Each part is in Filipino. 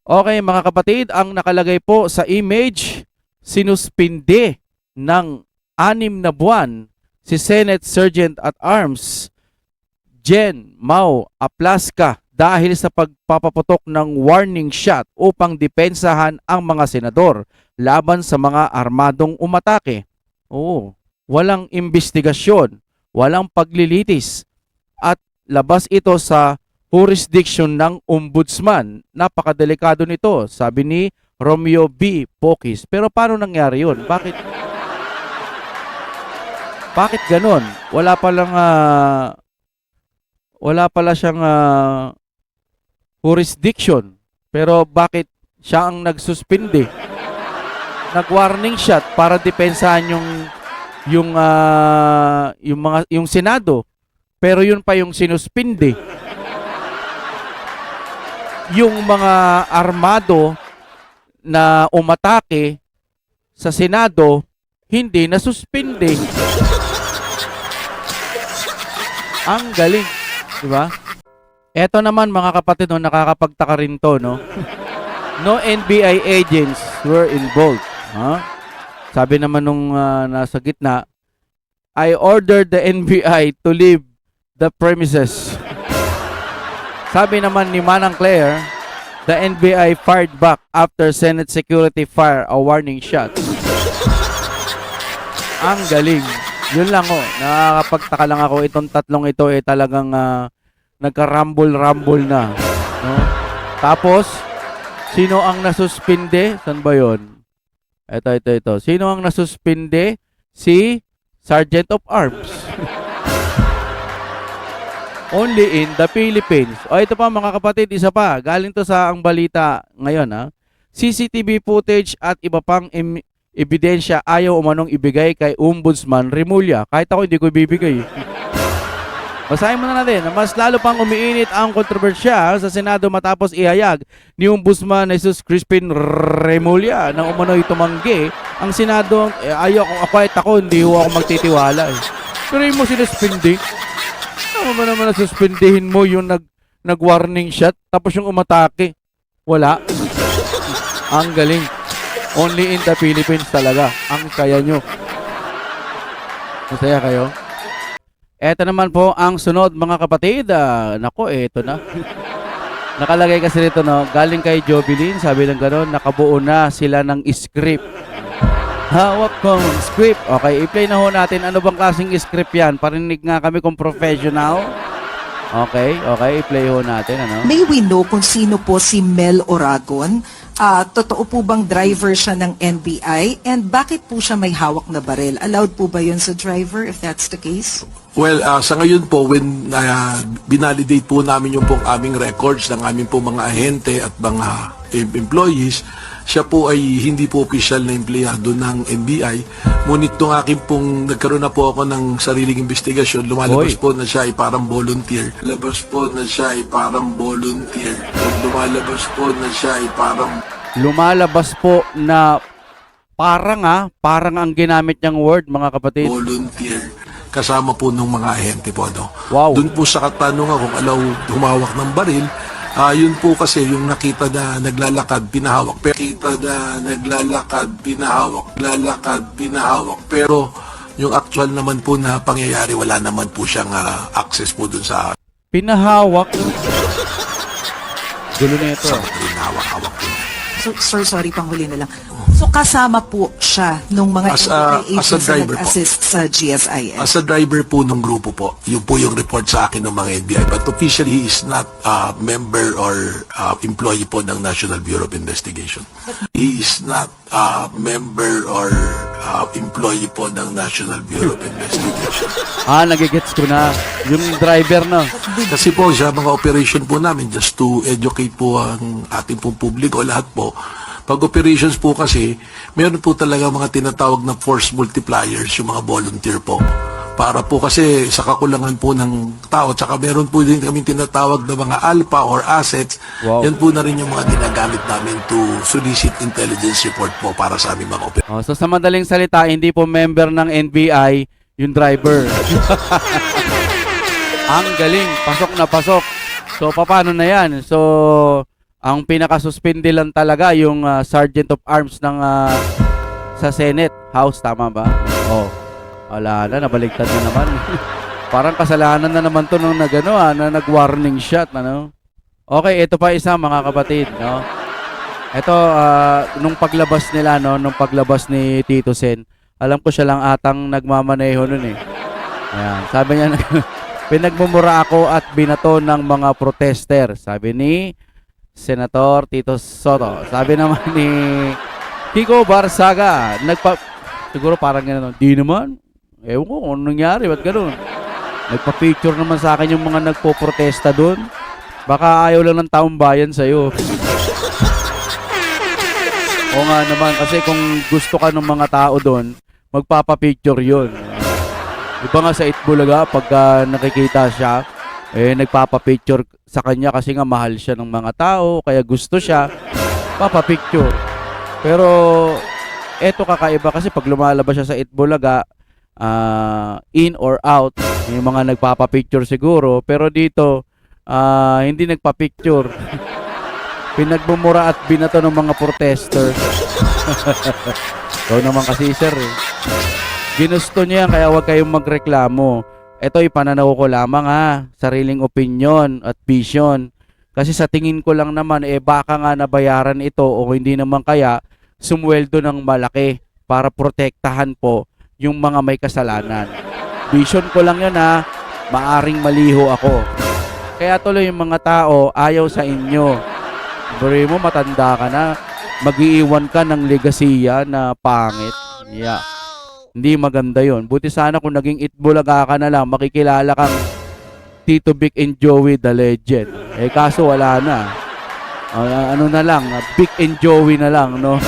Okay mga kapatid, ang nakalagay po sa image, sinuspinde ng 6 na buwan si Senate Sergeant at Arms Jen Mau Aplaska dahil sa pagpapaputok ng warning shot upang depensahan ang mga senador laban sa mga armadong umatake. Oo, walang investigasyon, walang paglilitis at labas ito sa jurisdiction ng ombudsman. Napakadelikado nito, sabi ni Romeo B. Pokis. Pero paano nangyari yun? Bakit ganon? Wala pala siyang jurisdiction. Pero bakit siya ang nagsuspindi? Nag-warning shot para depensahan yung Senado. Pero yun pa yung sinuspindi. Yung mga armado na umatake sa Senado, hindi nasuspindi. Ang galing, di ba? Eto naman mga kapatid, no, nakakapagtaka rin to, no? No NBI agents were involved. Huh? Sabi naman nung nasa gitna, I ordered the NBI to leave the premises. Sabi naman ni Manang Claire, the NBI fired back after Senate security fire a warning shot. Ang galing. Yun lang oh. Nakakapagtaka lang ako. Itong tatlong ito talagang nagka-rumble na. No? Tapos, sino ang nasuspinde? Saan ba yun? Ito. Sino ang nasuspinde? Si Sergeant of Arms. Only in the Philippines. O ito pa mga kapatid, isa pa. Galing to sa ang balita ngayon. CCTV footage at iba pang ebidensya ayaw umanong ibigay kay Ombudsman Remulla. Kahit ako hindi ko ibibigay. Basahin mo na natin. Mas lalo pang umiinit ang kontrobersya sa Senado matapos ihayag ni Ombudsman Jesus Crispin Remulla na umano'y tumanggi ang Senado. Ako hindi ako magtitiwala. Pero yung mo sinuspindi. Ano ba naman nasuspindihin mo yung nag-warning shot tapos yung umatake? Wala. Ang galing. Only in the Philippines talaga. Ang kaya nyo. Masaya kayo? Eto naman po ang sunod mga kapatid. Nako, eto na. Nakalagay kasi rito, no? Galing kay Jobilin, sabi ng gano'n, nakabuo na sila ng script. Hawak kong script. Okay, i-play na ho natin. Ano bang klaseng script yan? Parinig nga kami kung professional. Okay, i-play ho natin. Ano? May we know kung sino po si Mel Oragon? Totoo po bang driver siya ng NBI? And bakit po siya may hawak na baril? Allowed po ba yun sa driver if that's the case? Well, sa ngayon po, when binalidate po namin yung pong aming records ng aming po mga ahente at mga employees, siya po ay hindi po official na empleyado ng NBI. Ngunit nung aking pong nagkaroon na po ako ng sariling investigasyon, lumalabas po na siya ay parang volunteer. Lumalabas po na siya ay parang parang ang ginamit niyang word mga kapatid. Volunteer. Kasama po ng mga ahente po. No? Wow. Doon po sa katanungan kung alaw humawak ng baril, yun po kasi yung nakita na naglalakad, pinahawak. Pero yung actual naman po na pangyayari, wala naman po siyang access po dun sa... Pinahawak. Gulo na ito. Sa pinahawak po. So, sir, sorry, panghuli na lang. So, kasama po siya nung mga NBI as a agents na driver po. nag-assist sa GSIS? As a driver po ng grupo po, yun po yung report sa akin ng mga NBI. But officially, he is not a member or employee po ng National Bureau of Investigation. He is not a member or employee po ng National Bureau of Investigation. Nagigets ko na. Yung driver na. Kasi po sa mga operation po namin, just to educate po ang ating pong publiko, lahat po, pag operations po kasi, meron po talaga mga tinatawag na force multipliers, yung mga volunteer po. Para po kasi sa kakulangan po ng tao, tsaka meron po din kami tinatawag na mga alpha or assets. Wow. Yan po na rin yung mga ginagamit namin to solicit intelligence report po para sa aming mga operation. So sa madaling salita, hindi po member ng NBI yung driver. Ang galing, pasok na pasok. So paano na yan? So Ang pinakasuspindi lang talaga yung Sergeant of Arms ng sa Senate House, tama ba? Oh. Wala na, nabaligtad na naman. Parang kasalanan na naman to nung na nag-warning shot, ano? Okay, ito pa isa mga kapatid, no? Ito nung paglabas nila, no, nung paglabas ni Tito Sen, alam ko siya lang atang nagmamaneho nun eh. Ayan, sabi niya pinagmumura ako at binato ng mga protester, sabi ni Senator Tito Soto. Sabi naman ni Kiko Barsaga, siguro parang gano'n, di naman. Ewan ko kung anong nangyari, ba't gano'n? Nagpa-picture naman sa akin yung mga nagpo-protesta doon. Baka ayaw lang ng taong bayan sa'yo. O nga naman, kasi kung gusto ka ng mga tao doon, magpapa-picture yun. Iba nga sa Itbulaga, pagka nakikita siya, nagpapa-picture sa kanya kasi nga mahal siya ng mga tao, kaya gusto siya, papa-picture. Pero, eto kakaiba kasi pag lumalabas siya sa Itbulaga, in or out, yung mga nagpapa-picture siguro, pero dito, hindi nagpa-picture. Pinagbumura at binato ng mga protester. Ikaw naman kasi, sir. Ginusto niya yan, kaya huwag kayong magreklamo. Ito ipananaw ko lamang sariling opinion at vision. Kasi sa tingin ko lang naman, baka nga nabayaran ito o hindi naman kaya sumweldo ng malaki para protektahan po yung mga may kasalanan. Vision ko lang yun maaring maliho ako. Kaya tuloy yung mga tao ayaw sa inyo. Bari mo matanda ka na, mag-iiwan ka ng legasiya na pangit. Yeah. Hindi maganda yon. Buti sana kung naging Itbulaga ka na lang, makikilala kang Tito Vic and Joey the Legend. Kaso wala na. Ano na lang, Vic and Joey na lang, no?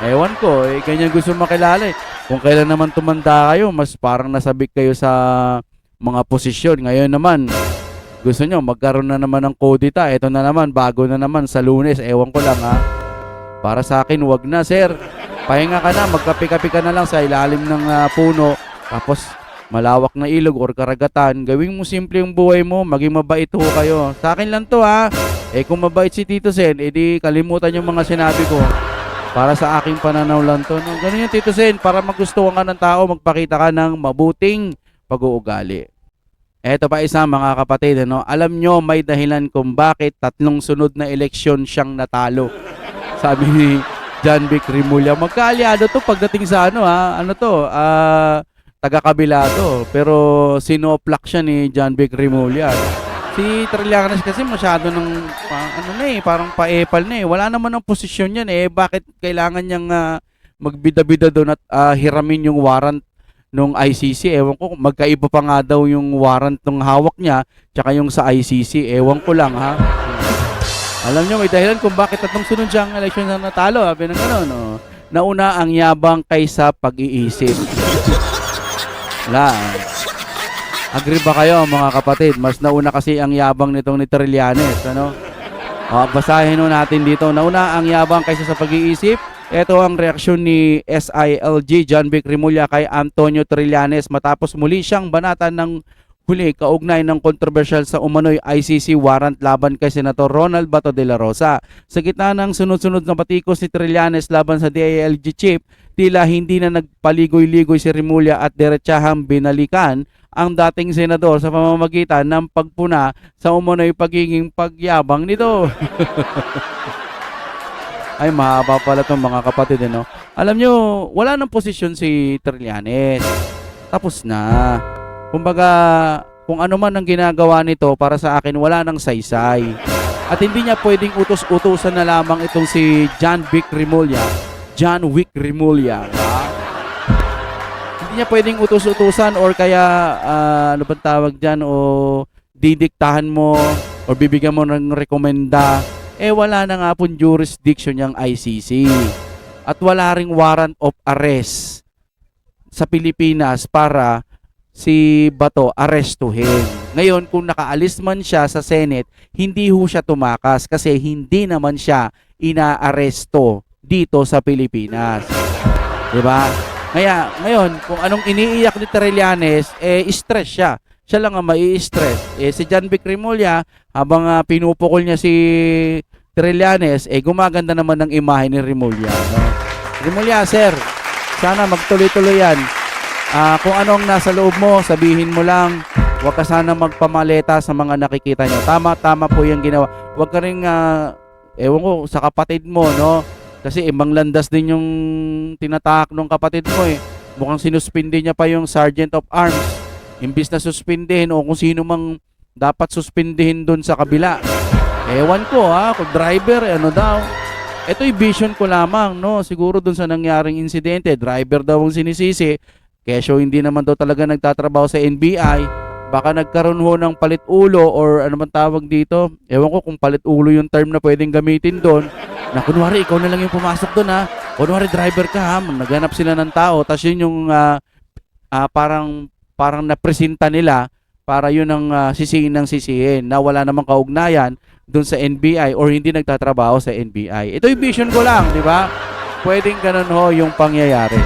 Ewan ko, ganyan gusto makilala. Kung kailan naman tumanda kayo, mas parang nasabik kayo sa mga posisyon. Ngayon naman, gusto nyo, magkaroon na naman ng kodita. Ito na naman, bago na naman sa Lunes. Ewan ko lang Para sa akin, wag na, sir. Pahinga ka na, magkape-kape ka na lang sa ilalim ng puno. Tapos, malawak na ilog or karagatan. Gawin mo simple yung buhay mo, maging mabait ho kayo. Sa akin lang to kung mabait si Tito Sen, edi kalimutan yung mga sinabi ko. Para sa aking pananaw lang to. No? Ganun yung Tito Sen, para magustuhan ka ng tao, magpakita ka ng mabuting pag-uugali. Eto pa isa mga kapatid, alam nyo may dahilan kung bakit 3 sunod na eleksyon siyang natalo. Sabi ni John Vic Rimulya, magkaalyado to pagdating sa taga-kabila to. Pero sinoplak siya ni John Vic Rimulya. Si Trillanes kasi masyado ng parang paepal na Wala naman ng posisyon yan Bakit kailangan niyang magbida-bida doon at hiramin yung warrant nung ICC? Ewan ko, magkaiba pa nga daw yung warrant ng hawak niya tsaka yung sa ICC. Ewan ko lang Alam niyo may dahilan kung bakit 3 sunod siyang eleksyon na natalo. Sabi ng nauna ang yabang kaysa pag-iisip. Wala. Agree ba kayo mga kapatid? Mas nauna kasi ang yabang nitong ni Trillanes, basahin natin dito. Nauna ang yabang kaysa sa pag-iisip. Ito ang reaksyon ni SILG John Vic Rimulya kay Antonio Trillanes matapos muli siyang banatan ng huli kaugnay ng kontrobersyal sa umano'y ICC warrant laban kay Senator Ronald Bato de la Rosa. Sa gitna ng sunod-sunod na batikos ni Trillanes laban sa DILG chief, tila hindi na nagpaligoy-ligoy si Rimulya at diretsahang binalikan ang dating senador sa pamamagitan ng pagpuna sa umano'y pagiging pagyabang nito. Ay, mahaba pala itong mga kapatid, Alam nyo, wala nang posisyon si Trillanes. Tapos na. Kumbaga, kung ano man ang ginagawa nito, para sa akin, wala nang saysay. At hindi niya pwedeng utos-utusan na lamang itong si John Vic Rimulya. John Vic Rimulya. Hindi niya pwedeng utos-utusan or kaya, ano bang tawag dyan, o didiktahan mo o bibigyan mo ng rekomenda. Wala na nga pong jurisdiction niyang ICC. At wala ring warrant of arrest sa Pilipinas para si Bato arestuhin. Ngayon, kung nakaalis man siya sa Senate, hindi ho siya tumakas kasi hindi naman siya inaaresto dito sa Pilipinas. Diba? Ngayon, kung anong iniiyak ni Trillanes, stress siya. Siya lang ang mai-stress. Si John Vic Rimulya, habang pinupukol niya si Trillanes, gumaganda naman ng imahe ni Remulla. No? Remulla, sir, sana magtuloy-tuloy yan. Kung anong nasa loob mo, sabihin mo lang. Huwag ka sana magpamaleta sa mga nakikita nyo. Tama po yung ginawa. Huwag ka rin, ewan ko, sa kapatid mo, no? Kasi ibang landas din yung tinatahak ng kapatid mo eh. Mukhang sinuspindi niya pa yung Sergeant of Arms. Imbis na suspindihin o kung sino mang dapat suspindihin dun sa kabila. Ewan ko kung driver, ano daw. Ito'y vision ko lamang, no? Siguro dun sa nangyaring insidente, driver daw ang sinisisi. Kesyo hindi naman daw talaga nagtatrabaho sa NBI. Baka nagkaroon ho ng palit ulo or ano man tawag dito. Ewan ko kung palit ulo yung term na pwedeng gamitin doon. Na kunwari, ikaw na lang yung pumasok doon Kunwari, driver ka naghanap sila ng tao. Tapos yun yung parang napresenta nila para yun ang sisihin ng sisihin na wala namang kaugnayan doon sa NBI or hindi nagtatrabaho sa NBI. Ito yung vision ko lang, di ba? Pwedeng ganun ho yung pangyayari.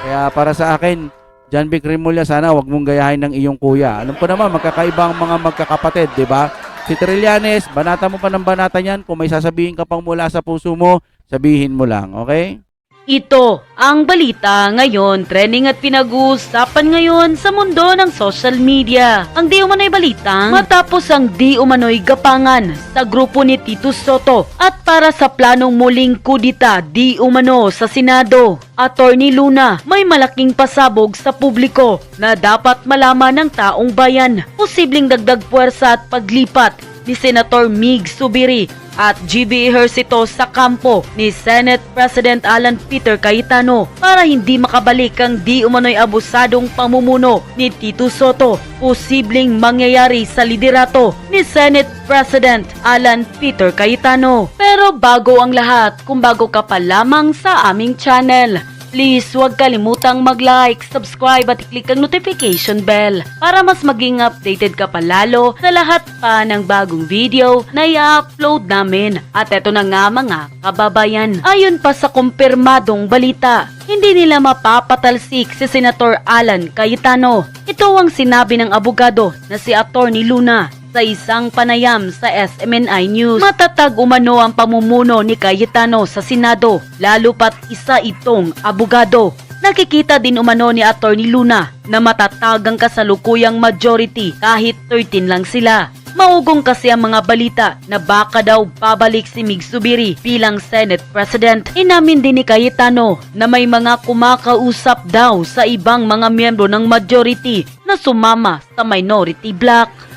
Kaya para sa akin, John Vic Remulla, sana wag mong gayahin ng iyong kuya. Alam ko naman, magkakaibang mga magkakapatid, di ba? Si Trillanes, banata mo pa ng banata niyan. Kung may sasabihin ka pang mula sa puso mo, sabihin mo lang, okay? Ito ang balita ngayon, trending at pinag-uusapan ngayon sa mundo ng social media. Ang di umano'y balitang matapos ang di umano'y gapangan sa grupo ni Tito Soto at para sa planong muling kudita di umano sa Senado. Attorney Luna, may malaking pasabog sa publiko na dapat malaman ng taong bayan. Posibleng dagdag puwersa at paglipat ni Senator Mig Zubiri at GB Ejercito sa kampo ni Senate President Alan Peter Cayetano para hindi makabalik ang di umano'y abusadong pamumuno ni Tito Soto. Posibleng mangyayari sa liderato ni Senate President Alan Peter Cayetano. Pero bago ang lahat, kung bago ka pa lamang sa aming channel, please huwag kalimutang mag-like, subscribe at i-click ang notification bell para mas maging updated ka pa lalo sa lahat pa ng bagong video na i-upload namin. At eto na nga mga kababayan, ayon pa sa kumpirmadong balita, hindi nila mapapatalsik si Senator Alan Cayetano. Ito ang sinabi ng abogado na si Attorney Luna sa isang panayam sa SMNI News. Matatag umano ang pamumuno ni Cayetano sa Senado, lalo pat isa itong abogado. Nakikita din umano ni Attorney Luna na matatag ang kasalukuyang majority kahit 13 lang sila. Maugong kasi ang mga balita na baka daw pabalik si Mig Zubiri bilang Senate President. Inamin din ni Cayetano na may mga kumakausap daw sa ibang mga miyembro ng majority na sumama sa minority bloc.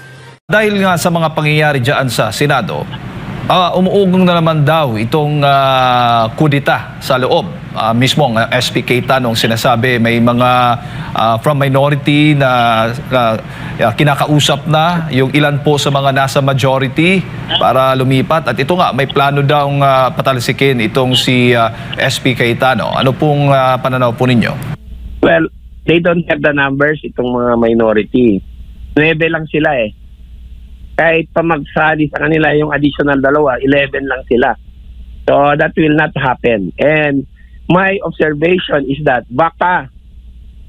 Dahil nga sa mga pangyayari dyan sa Senado, umuugong na naman daw itong kudita sa loob. Mismo ang SP Cayetano ang sinasabi may mga from minority na kinakausap na yung ilan po sa mga nasa majority para lumipat. At ito nga, may plano daw patalsikin itong si SP Cayetano. Ano pong pananaw po ninyo? Well, they don't have the numbers, itong mga minority. 9 lang sila eh. Kahit pa magsali sa kanila yung additional 2, 11 lang sila. So that will not happen. And my observation is that baka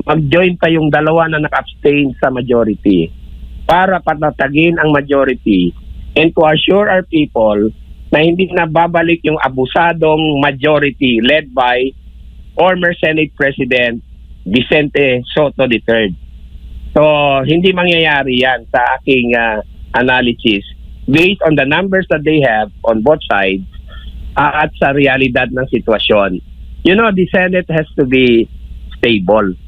mag-join pa yung 2 na naka-abstain sa majority para patatagin ang majority and to assure our people na hindi na babalik yung abusadong majority led by former Senate President Vicente Soto III. So hindi mangyayari yan sa aking analysis based on the numbers that they have on both sides at sa realidad ng sitwasyon. You know, the Senate has to be stable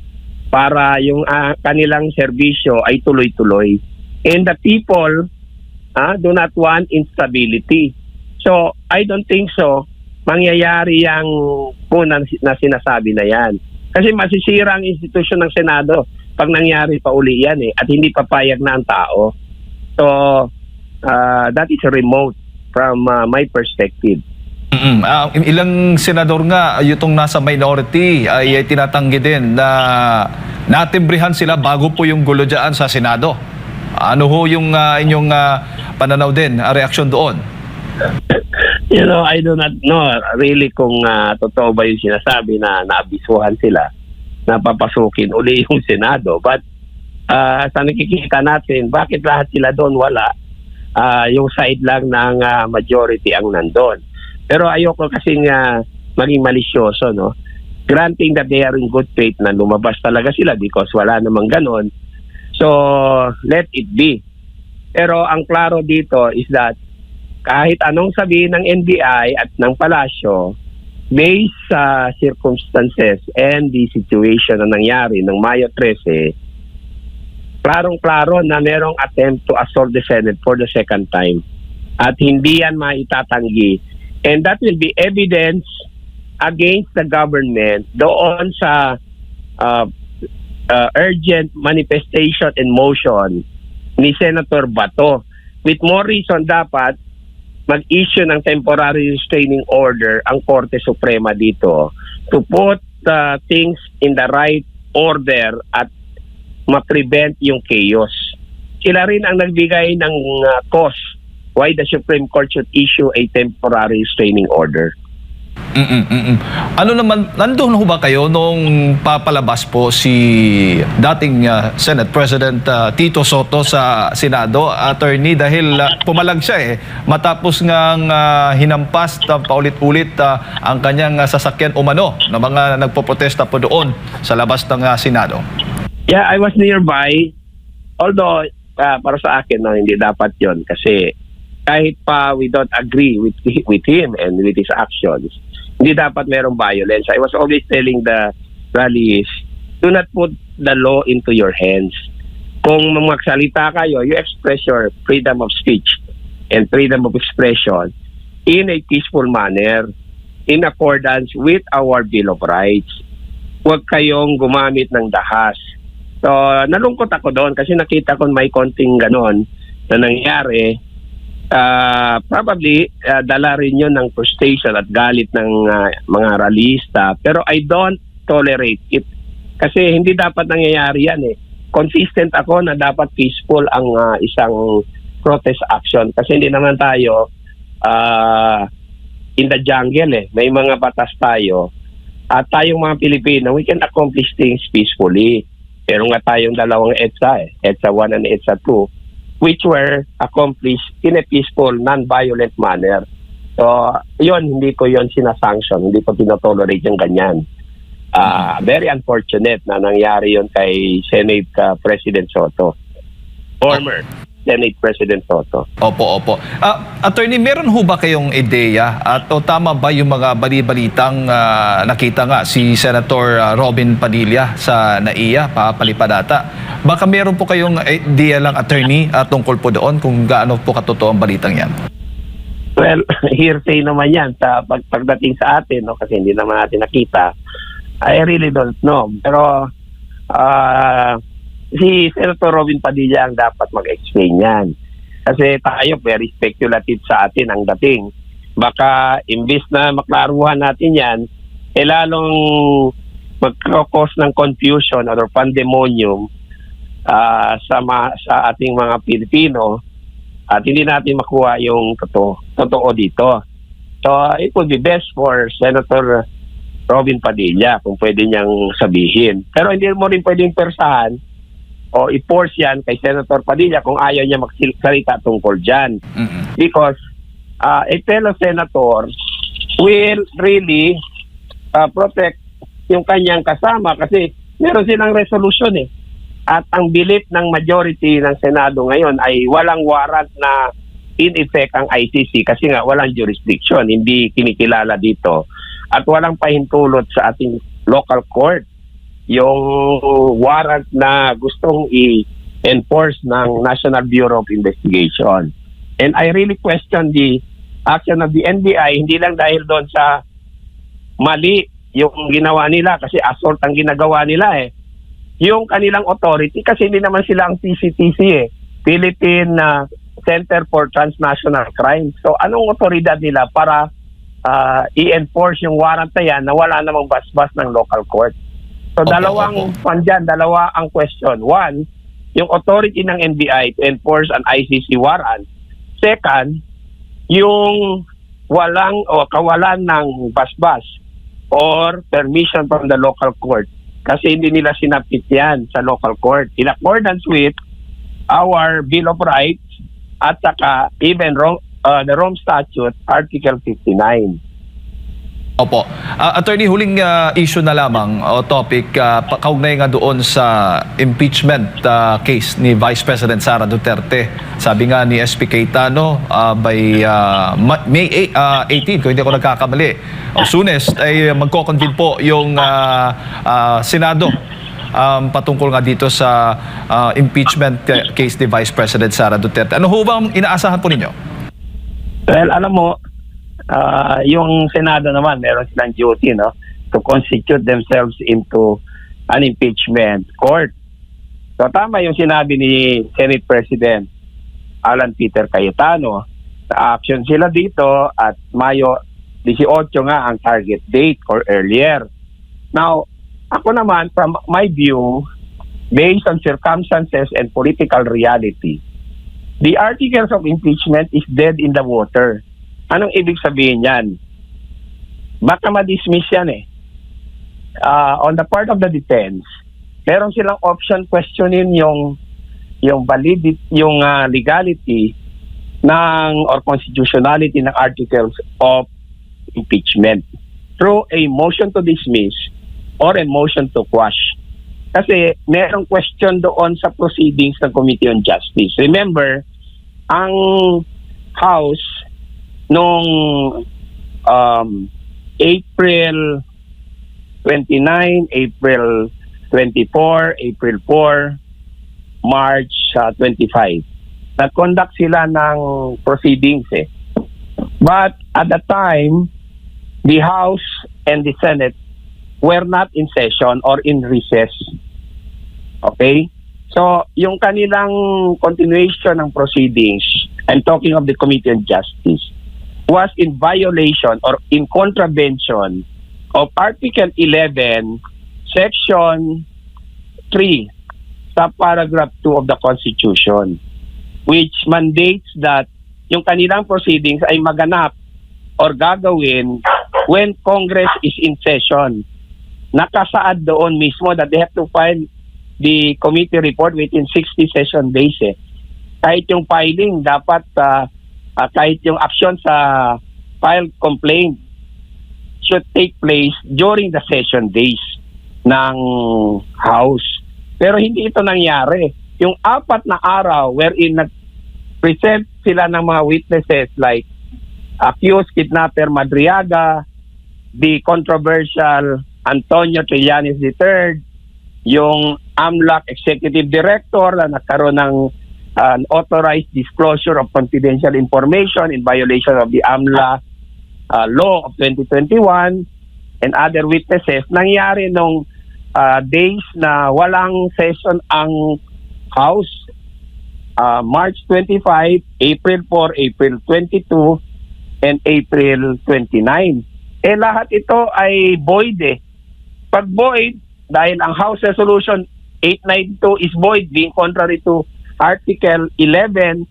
para yung kanilang serbisyo ay tuloy-tuloy. And the people do not want instability. So, I don't think so mangyayari yung na sinasabi na yan. Kasi masisira ang institusyon ng Senado pag nangyari pa uli yan at hindi papayag na ang tao. So, that is remote from my perspective. Ilang senador nga itong nasa minority ay tinatanggi din na natimbrihan sila bago po yung gulo dyan sa Senado. Ano ho yung inyong pananaw din, reaksyon doon? You know, I do not know really kung totoo ba yung sinasabi na naabisuhan sila na papasukin uli yung Senado. But sa nakikita natin, bakit lahat sila doon wala? yung side lang ng majority ang nandun. Pero ayoko kasing maging malisyoso, no? Granting that they are in good faith na lumabas talaga sila because wala namang ganon. So, let it be. Pero ang klaro dito is that kahit anong sabihin ng NBI at ng palasyo, based sa circumstances and the situation na nangyari ng Mayo 13, klarong-klaro na merong attempt to assault the Senate for the second time. At hindi yan maitatanggi. And that will be evidence against the government doon sa urgent manifestation and motion ni Senator Bato. With more reason, dapat mag-issue ng temporary restraining order ang Korte Suprema dito to put things in the right order at ma-prevent yung chaos. Sila rin ang nagbigay ng cause why the Supreme Court should issue a temporary restraining order. Ano naman, nandun ho ba kayo nung papalabas po si dating Senate President Tito Soto sa Senado, attorney, dahil pumalag siya matapos ngang hinampas paulit-ulit ang kanyang sasakyan umano ng mga nagpoprotesta po doon sa labas ng Senado? Yeah, I was nearby. Although, para sa akin, no, hindi dapat yon kasi kahit pa we don't agree with him and with his actions, hindi dapat merong violence. I was always telling the rallies, do not put the law into your hands. Kung magsalita kayo, you express your freedom of speech and freedom of expression in a peaceful manner in accordance with our Bill of Rights. Huwag kayong gumamit ng dahas. So, nalungkot ako doon kasi nakita ko may konting ganon na nangyari. Probably dala rin yun ng frustration at galit ng mga rallyista, pero I don't tolerate it kasi hindi dapat nangyayari yan consistent ako na dapat peaceful ang isang protest action kasi hindi naman tayo in the jungle may mga batas tayo at tayong mga Pilipino, we can accomplish things peacefully. Pero nga tayong dalawang EDSA EDSA 1 and EDSA 2 which were accomplished in a peaceful, non-violent manner. So, hindi ko yon sinasanction, hindi ko tinotolerate yung ganyan. Very unfortunate na nangyari yon kay Senate President Soto. Former Senate President Soto. Opo. Attorney, meron ho ba kayong ideya at tama ba yung mga bali-balitang nakita nga si Senator Robin Padilla sa NAIA, papalipadata? Baka meron po kayong idea lang, attorney, tungkol po doon kung gaano po katotoo ang balitang yan? Well, hearsay naman yan sa pagdating sa atin, no? Kasi hindi naman natin nakita. I really don't know. Pero si Senator Robin Padilla ang dapat mag-explain yan. Kasi tayo very speculative sa atin ang dating. Baka imbis na maklaruhan natin yan, lalong mag-cause ng confusion or pandemonium sa ating mga Pilipino at hindi natin makuha yung totoo dito. So it would be best for Senator Robin Padilla kung pwede niyang sabihin. Pero hindi mo rin pwedeng persahan o i-force yan kay Senator Padilla kung ayaw niya magsalita tungkol dyan. Because a fellow senator will really protect yung kanyang kasama kasi meron silang resolution At ang belief ng majority ng Senado ngayon ay walang warrant na in effect ang ICC kasi nga walang jurisdiction, hindi kinikilala dito. At walang pahintulot sa ating local court yung warrant na gustong i-enforce ng National Bureau of Investigation. And I really question the action of the NBI, hindi lang dahil doon sa mali yung ginawa nila kasi assault ang ginagawa nila yung kanilang authority kasi hindi naman sila ang PCTC Philippine Center for Transnational Crime. So anong otoridad nila para i-enforce yung warrant na yan na wala namang basbas ng local court? So dalawa ang question. One, yung authority ng NBI to enforce an ICC warrant. Second, yung kawalan ng basbas or permission from the local court kasi hindi nila sinapit yan sa local court in accordance with our Bill of Rights at saka even the Rome Statute, Article 59. Opo. Attorney, huling issue na lamang o topic, kaugnay nga doon sa impeachment case ni Vice President Sara Duterte. Sabi nga ni SP Cayetano, by May 18, kung hindi ako nagkakamali, soonest ay magko-convene po yung Senado patungkol nga dito sa impeachment case ni Vice President Sara Duterte. Ano ho bang inaasahan po ninyo? Well, alam mo, yung Senado naman, meron silang duty, no, to constitute themselves into an impeachment court. So tama yung sinabi ni Senate President Alan Peter Cayetano, sa action sila dito at Mayo 18 nga ang target date or earlier. Now, ako naman, from my view, based on circumstances and political reality, the articles of impeachment is dead in the water. Anong ibig sabihin yan? Baka ma-dismiss yan eh. On the part of the defense, meron silang option questionin yung validity, yung legality ng or constitutionality ng articles of impeachment through a motion to dismiss or a motion to quash. Kasi merong question doon sa proceedings ng Committee on Justice. Remember, ang House noong April 29, April 24, April 4, March 25. Nag-conduct sila ng proceedings eh. But at the time, the House and the Senate were not in session or in recess. Okay? So, yung kanilang continuation ng proceedings, I'm talking of the Committee on Justice, was in violation or in contravention of Article 11, Section 3, subparagraph 2 of the Constitution, which mandates that yung kanilang proceedings ay maganap or gagawin when Congress is in session. Nakasaad doon mismo that they have to file the committee report within 60 session days eh. Kahit yung filing, dapat kahit yung action sa filed complaint should take place during the session days ng House. Pero hindi ito nangyari. Yung 4 na araw wherein nag-present sila ng mga witnesses like accused kidnapper Madriaga, the controversial Antonio Trillanes III, yung AMLAC Executive Director na nagkaroon ng unauthorized disclosure of confidential information in violation of the AMLA law of 2021 and other witnesses. Nangyari nung days na walang session ang House, March 25, April 4, April 22, and April 29. Eh lahat ito ay void eh. Pag void, dahil ang House Resolution 892 is void, being contrary to Article 11,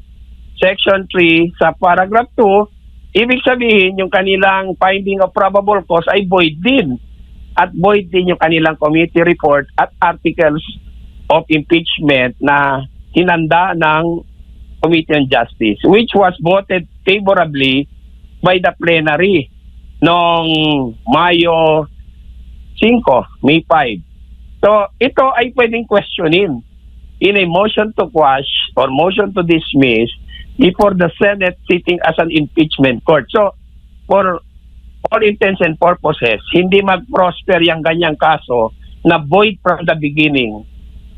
Section 3 sa Paragraph 2, ibig sabihin yung kanilang finding of probable cause ay void din. At void din yung kanilang committee report at articles of impeachment na hinanda ng Committee on Justice, which was voted favorably by the plenary noong Mayo 5, May 5. So ito ay pwedeng questionin in a motion to quash or motion to dismiss before the Senate sitting as an impeachment court. So, for all intents and purposes, hindi mag-prosper yung ganyang kaso na void from the beginning.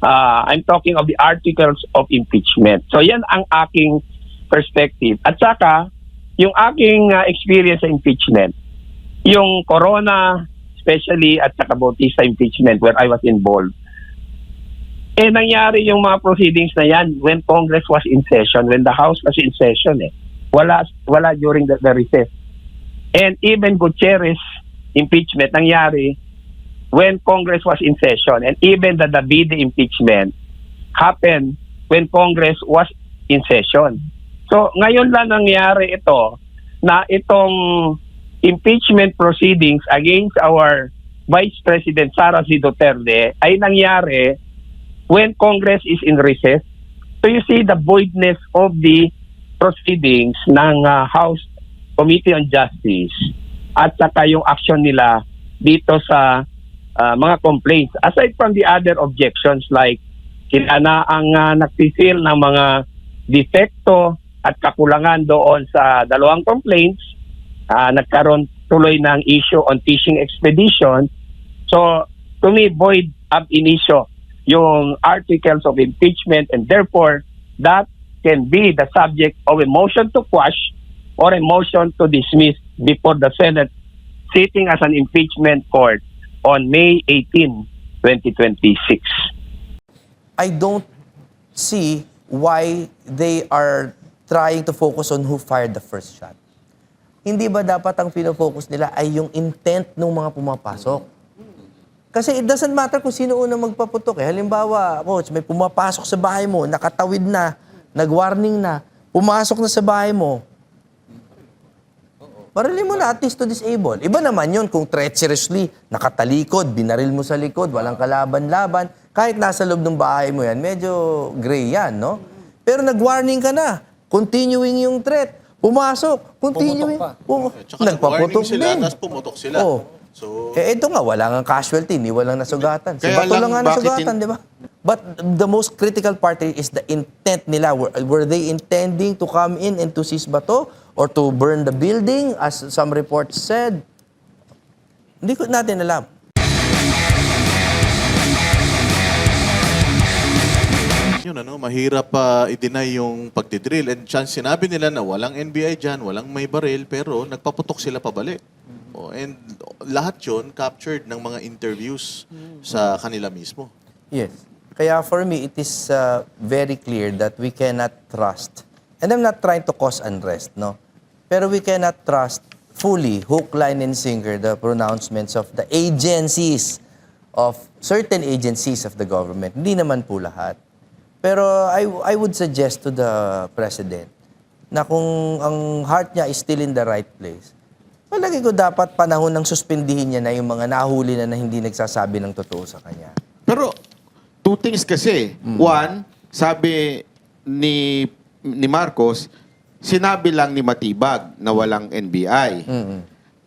I'm talking of the articles of impeachment. So, yan ang aking perspective. At saka, yung aking experience sa impeachment, yung Corona, especially at saka Bautista impeachment where I was involved, eh nangyari yung mga proceedings na yan when Congress was in session, when the House was in session eh. Wala during the recess. And even Gutierrez impeachment nangyari when Congress was in session. And even the Davide impeachment happened when Congress was in session. So ngayon lang nangyari ito na itong impeachment proceedings against our Vice President Sara C. Duterte ay nangyari when Congress is in recess. So you see the voidness of the proceedings ng House Committee on Justice at saka yung action nila dito sa mga complaints. Aside from the other objections like sila na ang nagsisil ng mga defekto at kakulangan doon sa dalawang complaints, nagkaroon tuloy ng issue on fishing expedition. So, to me, void ab initio yung articles of impeachment, and therefore, that can be the subject of a motion to quash or a motion to dismiss before the Senate sitting as an impeachment court on May 18, 2026. I don't see why they are trying to focus on who fired the first shot. Hindi ba dapat ang pinofocus nila ay yung intent ng mga pumapasok? Kasi it doesn't matter kung sino unang magpaputok. Halimbawa, coach, may pumapasok sa bahay mo, nakatawid na, nag-warning na, pumasok na sa bahay mo. Barilin mo na at least to disable. Iba naman yun kung treacherously, nakatalikod, binaril mo sa likod, walang kalaban-laban. Kahit nasa loob ng bahay mo yan, medyo gray yan, no? Pero nag-warning ka na, continuing yung threat. Pumasok, continuing. Nagpaputok sila, din. tapos pumutok sila. Oh. So, Ito nga, wala nga casualty, ni walang nasugatan. Si Kaya Bato lang lang, nga bakit nasugatan, di ba? But the most critical part is the intent nila. Were they intending to come in and to seize Bato? Or to burn the building, as some reports said? Hindi ko natin alam. yun mahirap i-deny yung pagdidrill. And chance sinabi nila na walang NBI dyan, walang may baril, pero nagpaputok sila pabalik. Oh, and lahat yun captured ng mga interviews sa kanila mismo. Yes. Kaya for me, it is very clear that we cannot trust. And I'm not trying to cause unrest, no? Pero we cannot trust fully, hook, line, and sinker, the pronouncements of the agencies, of certain agencies of the government. Hindi naman po lahat. Pero I would suggest to the President na kung ang heart niya is still in the right place, palagi ko dapat panahon ng suspindihin niya na yung mga nahuli na hindi nagsasabi ng totoo sa kanya. Pero, two things kasi. One, sabi ni Marcos, sinabi lang ni Matibag na walang NBI.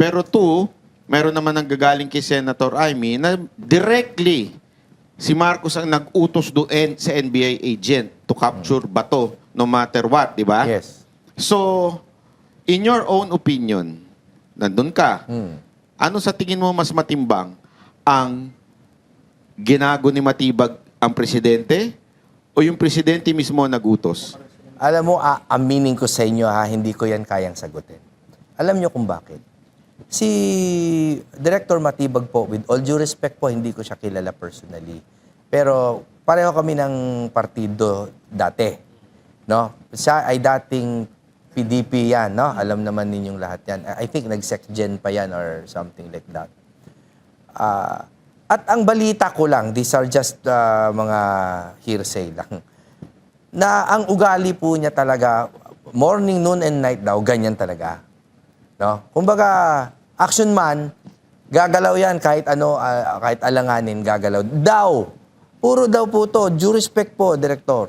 Pero two, meron naman ang gagaling kay Senator Amy na directly si Marcos ang nag-utos doon sa NBI agent to capture Bato no matter what, di ba? Yes. So, in your own opinion, nandun ka, ano sa tingin mo mas matimbang ang ginago ni Matibag ang presidente o yung presidente mismo nagutos? Alam mo, aminin ko sa inyo hindi ko yan kayang sagutin. Alam nyo kung bakit? Si Director Matibag po, with all due respect po, hindi ko siya kilala personally. Pero pareho kami ng partido dati. No? Siya ay dating PDP yan, no? Alam naman ninyong lahat yan. I think nag-SecGen pa yan or something like that. At ang balita ko lang, these are just mga hearsay lang, na ang ugali po niya talaga, morning, noon, and night daw, ganyan talaga. No? Kumbaga, action man, gagalaw yan kahit ano, kahit alanganin, gagalaw. Daw. Puro daw po to. Due respect po, Director.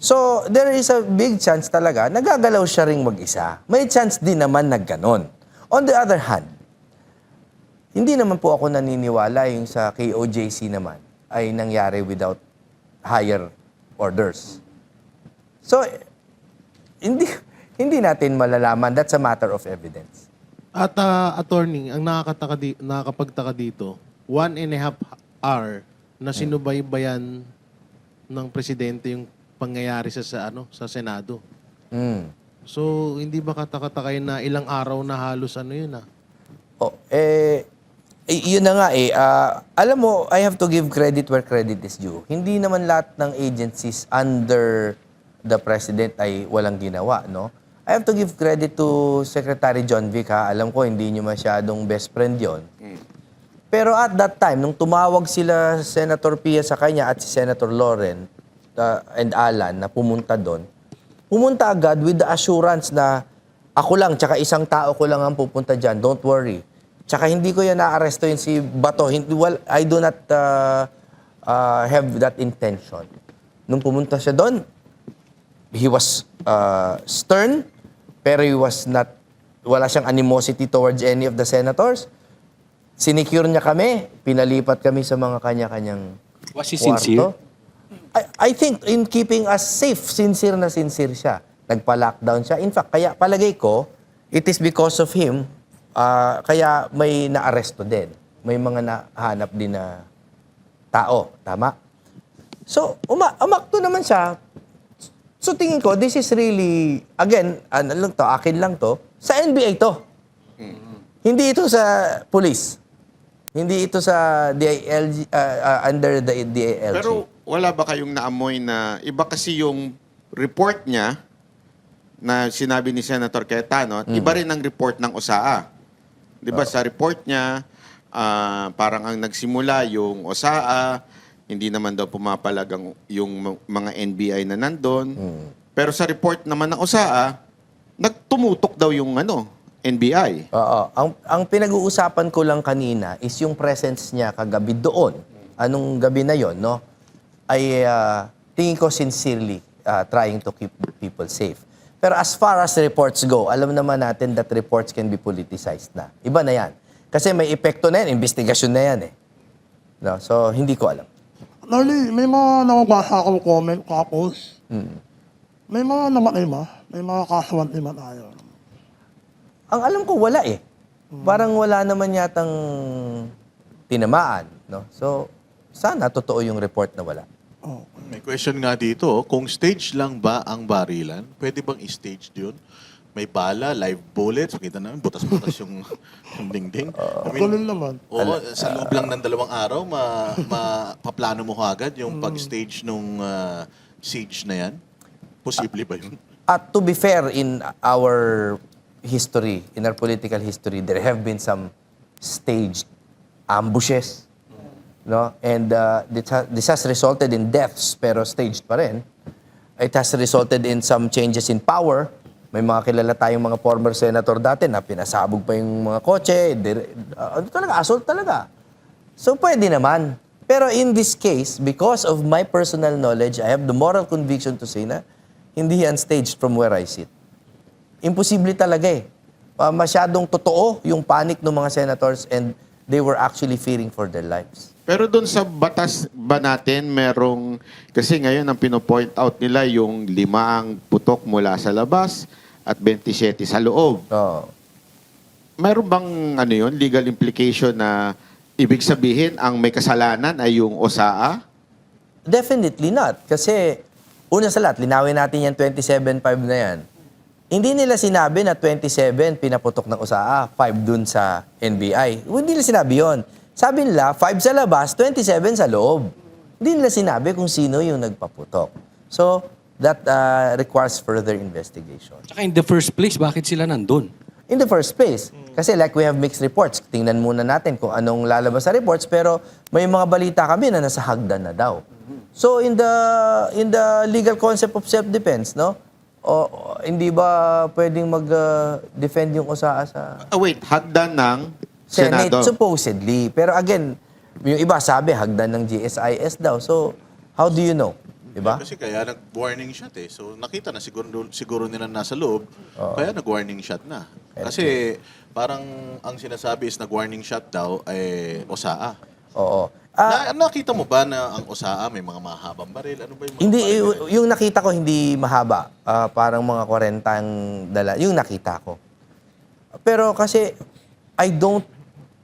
So, there is a big chance talaga, nagagalaw siya ring mag-isa. May chance din naman na ganon. On the other hand, hindi naman po ako naniniwala yung sa KOJC naman ay nangyari without higher orders. So, hindi natin malalaman. That's a matter of evidence. At attorney, ang nakakapagtaka dito, 1.5 hour na sinubaybayan ng presidente yung pangyayari sa Senado. So, hindi ba katakatakain na ilang araw na halos yun Yun na nga alam mo, I have to give credit where credit is due. Hindi naman lahat ng agencies under the President ay walang ginawa, no? I have to give credit to Secretary John Vic, Alam ko, hindi niyo masyadong best friend yon. Pero at that time, nung tumawag sila Senator Pia sa kanya at si Senator Loren and Alan na pumunta doon, pumunta agad with the assurance na ako lang, tsaka isang tao ko lang ang pupunta dyan. Don't worry. Tsaka hindi ko yan na-arresto yun si Bato. I do not have that intention. Nung pumunta siya doon, he was stern, pero he was not, wala siyang animosity towards any of the senators. Sinicure niya kami, pinalipat kami sa mga kanya-kanyang Was he sincere? I think in keeping us safe, sincere na sincere siya. Nagpa-lockdown siya. In fact, kaya palagay ko, it is because of him, kaya may na-aresto din. May mga nahanap din na tao. Tama? So, umakto naman siya. So, tingin ko, this is really, again, ano lang to, akin lang to, sa NBA to. Hindi ito sa police. Hindi ito sa DILG, under the DILG. Pero wala ba kayong naamoy na iba kasi yung report niya na sinabi ni Senator Cayetano at iba rin ang report ng OSAA. 'Di ba sa report niya parang ang nagsimula yung OSAA, hindi naman daw pumapalag yung mga NBI na nandun. Pero sa report naman ng OSAA, nagtumutok daw yung NBI. Oo. Ang pinag-uusapan ko lang kanina is yung presence niya kagabi doon. Anong gabi na yon, no? Ay tingin ko sincerely trying to keep people safe. Pero as far as reports go, alam naman natin that reports can be politicized na. Iba na yan. Kasi may epekto na yan, investigasyon na yan eh. No? So, hindi ko alam. Lali, may mga nababasa akong comment kapos. May mga naman may mga kasuhan naman tayo. Ang alam ko, wala eh. Parang wala naman yatang tinamaan. No? So, sana totoo yung report na wala. May question nga dito, kung stage lang ba ang barilan, pwede bang i-stage yun? May bala, live bullets, kita namin, butas-butas yung dingding. Ganun naman. Oo, sa loob lang ng 2 araw, mapaplano mo agad yung pag-stage nung siege na yan? Posible ba yun? At to be fair, in our history, in our political history, there have been some staged ambushes. No? And this has resulted in deaths, pero staged pa rin. It has resulted in some changes in power. May mga kilala tayong mga former senator dati na pinasabog pa yung mga kotse. Assault talaga. So, pwede naman. Pero in this case, because of my personal knowledge, I have the moral conviction to say na hindi yan staged from where I sit. Imposible talaga eh. Masyadong totoo yung panic ng mga senators and they were actually fearing for their lives. Pero doon sa batas ba natin, merong, kasi ngayon ang pinopoint out nila yung 5 ang putok mula sa labas at 27 sa loob. Meron bang yun, legal implication na ibig sabihin ang may kasalanan ay yung OSAA? Definitely not. Kasi una sa lahat, linawin natin yan 27.5 na yan. Hindi nila sinabi na 27 pinaputok ng OSAA, 5 dun sa NBI. Hindi nila sinabi yon. Sabi nila, 5 sa labas, 27 sa loob. Hindi nila sinabi kung sino yung nagpaputok. So, that requires further investigation. Tsaka in the first place, bakit sila nandun? In the first place. Kasi like we have mixed reports. Tingnan muna natin kung anong lalabas sa reports, pero may mga balita kami na nasa hagdan na daw. So, in the legal concept of self-defense, no? O hindi ba pwedeng mag-defend yung OSAA sa Wait, hagdan ng Senate? Senado. Supposedly. Pero again, yung iba sabi, hagdan ng GSIS daw. So, how do you know? Diba? Kasi kaya nag-warning shot eh. So nakita na siguro nila nasa loob, kaya nag-warning shot na. Kasi parang ang sinasabi is nag-warning shot daw ay OSAA. Oo. Nakita mo ba na ang OSAA may mga mahabang baril? Ano ba yung mga Hindi, baril? yung nakita ko hindi mahaba. Parang mga 40 ang dala. Yung nakita ko. Pero kasi, I don't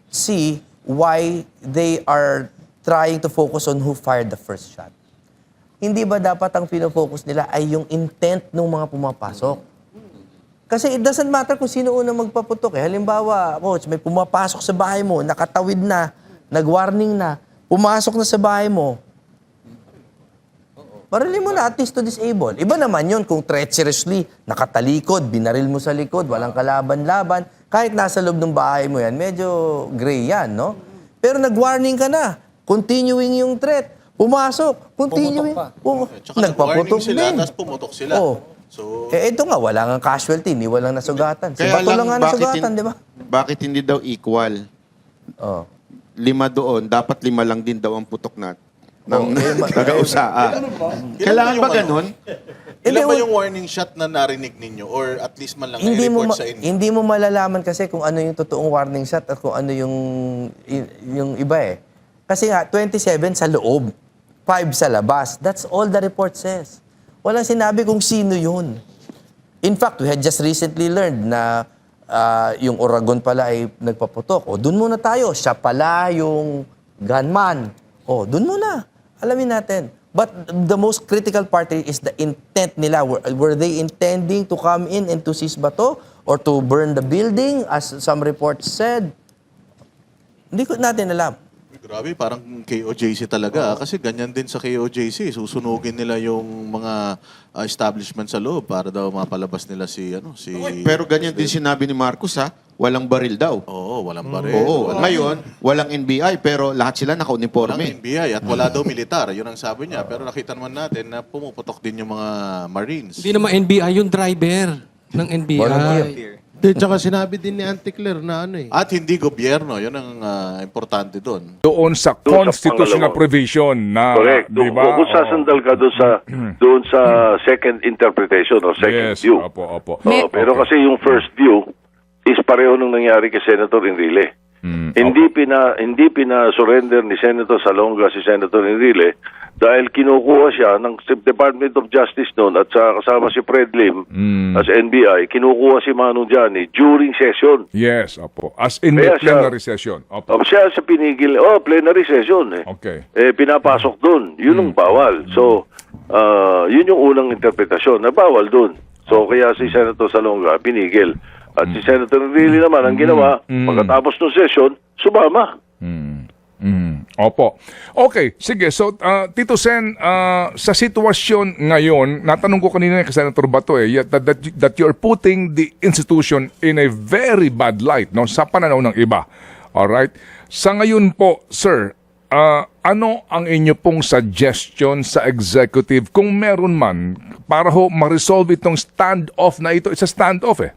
see why they are trying to focus on who fired the first shot. Hindi ba dapat ang pinofocus nila ay yung intent ng mga pumapasok? Kasi it doesn't matter kung sino unang magpaputok. Halimbawa, coach, may pumapasok sa bahay mo, nakatawid na, nag-warning na, pumasok na sa bahay mo. Barilin mo na at least to disable. Iba naman yun kung treacherously, nakatalikod, binaril mo sa likod, walang kalaban-laban. Kahit nasa loob ng bahay mo yan, medyo gray yan, no? Pero nag-warning ka na, continuing yung threat. Pumasok, continuing. Tsaka nag-warning sila, tapos pumutok sila. Oh. So, Ito nga, wala nga casualty, ni walang nasugatan. Si Kaya Bato lang nga bakit nasugatan, di ba? Bakit hindi daw equal? Oh. 5 doon, dapat 5 lang din daw ang putok ng taga-USAA. Kailangan ba ganun? Ilan ba Hindi, yung warning shot na narinig ninyo or at least man lang hindi mo na-report sa inyo? hindi mo malalaman kasi kung ano yung totoong warning shot at kung ano yung iba eh. Kasi nga 27 sa loob, 5 sa labas. That's all the report says. Walang sinabi kung sino yun. In fact, we had just recently learned na yung Oragon pala ay nagpaputok. O, dun muna tayo. Siya pala yung gunman. O, dun muna. Alamin natin. But the most critical part is the intent nila. Were they intending to come in and to seize bato or to burn the building as some reports said? Hindi ko natin alam. Grabe, parang KOJC talaga. Kasi ganyan din sa KOJC. Susunugin nila yung mga establishment sa loob para daw mapalabas nila si... Pero ganyan din sinabi ni Marcos, ha? Walang baril daw. Oo, walang baril. Oo. Ngayon, walang NBI, pero lahat sila Walang naka-uniforme. NBI at wala daw militar. Yun ang sabi niya. Pero nakita naman natin na pumuputok din yung mga Marines. Hindi naman NBI, yung driver ng NBI. Di, tsaka sinabi din ni Auntie Claire na ano eh. At hindi gobyerno. Yun ang importante doon. Doon sa constitutional provision na, Correct. di ba? Kung sasandal ka doon sa second interpretation or second Yes, view. opo. Pero kasi yung first view is pareho nung nangyari kay Senator Enrile. Hindi pina-surrender ni Senator Salonga si Senator Enrile dahil kinukuha siya ng Department of Justice noon at kasama si Fred Lim as NBI, kinukuha si Manu Diani during session. Yes, opo. As in Kaya the plenary session. Opo. Siya sa pinigil, plenary session eh. Okay. Pinapasok doon. Yun ang bawal. So, yun yung unang interpretasyon na bawal doon. So, kaya si Senator Salonga pinigil. At si Senator Enrile naman, ang ginawa, pagkatapos ng session, sumama. Opo. Okay, sige. So, Tito Sen, sa sitwasyon ngayon, natanong ko kanina kay Senator Bato that you're putting the institution in a very bad light, no, sa pananaw ng iba. Alright? Sa ngayon po, sir, ano ang inyo pong suggestion sa executive kung meron man para ho ma-resolve itong standoff na ito? It's a standoff eh.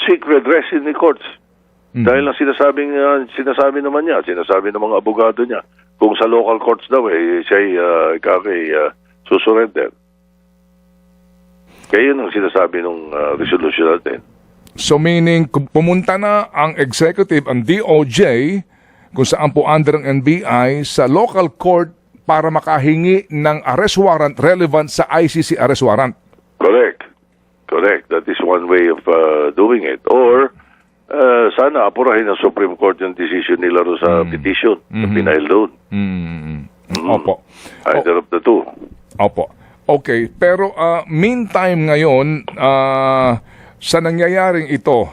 Seek redress in the courts. Dahil lang sinasabi naman niya, sinasabi ng mga abogado niya, kung sa local courts daw siya susurrender. Kaya yun ang sinasabi ng resolution natin. So meaning, kung pumunta na ang executive, ang DOJ, kung saan po under ang NBI, sa local court para makahingi ng arrest warrant relevant sa ICC arrest warrant. Correct. That is one way of doing it. Or, sana apurahin ng Supreme Court yung decision nila sa petition na pinail doon. Opo. Either of the two. Opo. Okay, pero meantime ngayon, sa nangyayaring ito,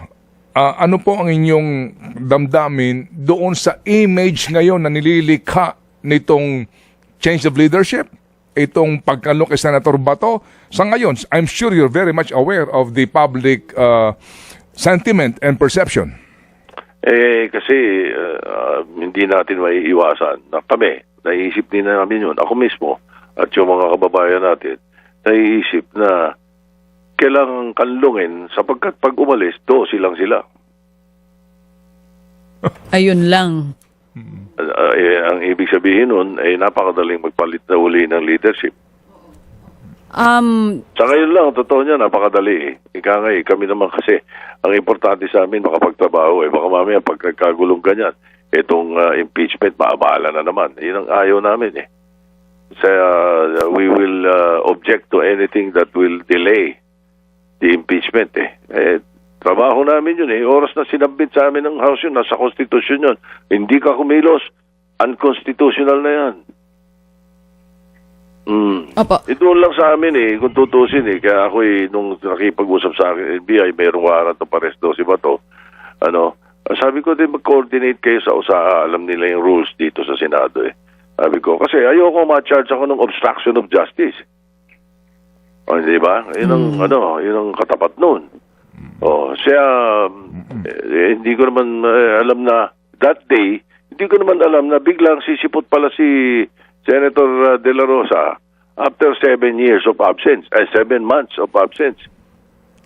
ano po ang inyong damdamin doon sa image ngayon na nililikha nitong change of leadership? Itong pagkalo kay Senator Bato? Sa ngayon, I'm sure you're very much aware of the public sentiment and perception. Kasi hindi natin maiiwasan na kami, naiisip din namin yun, ako mismo, at yung mga kababayan natin, naiisip na kailangang kanlungin sapagkat pag umalis, silang sila. Ayun lang. Ang ibig sabihin nun ay napakadaling magpalit na uli ng leadership. Sa ngayon lang, totoo niya, napakadali. Ika nga kami naman kasi, ang importante sa amin, makapagtrabaho. Baka mamaya, pag nagkagulong ganyan, itong impeachment, maabala na naman. Yun ang ayaw namin eh. We will object to anything that will delay the impeachment eh. Trabaho namin yun eh. Oras na sinabit sa amin ng House yun, nasa Constitution yun. Hindi ka kumilos, unconstitutional na yan. Opo. Ito lang sa amin eh, kung tutusin eh. Kaya ako nung nakipag-usap sa akin, NBI, mayroong warrant of arrest daw si Bato. Sabi ko din mag-coordinate kayo sa USAA. Alam nila yung rules dito sa Senado eh. Sabi ko, kasi ayoko ma-charge ako ng obstruction of justice. Di ba? Yun ang katapat nun. Hindi ko naman alam na that day, hindi ko naman alam na biglang sisipot pala si Senator De La Rosa after 7 months of absence.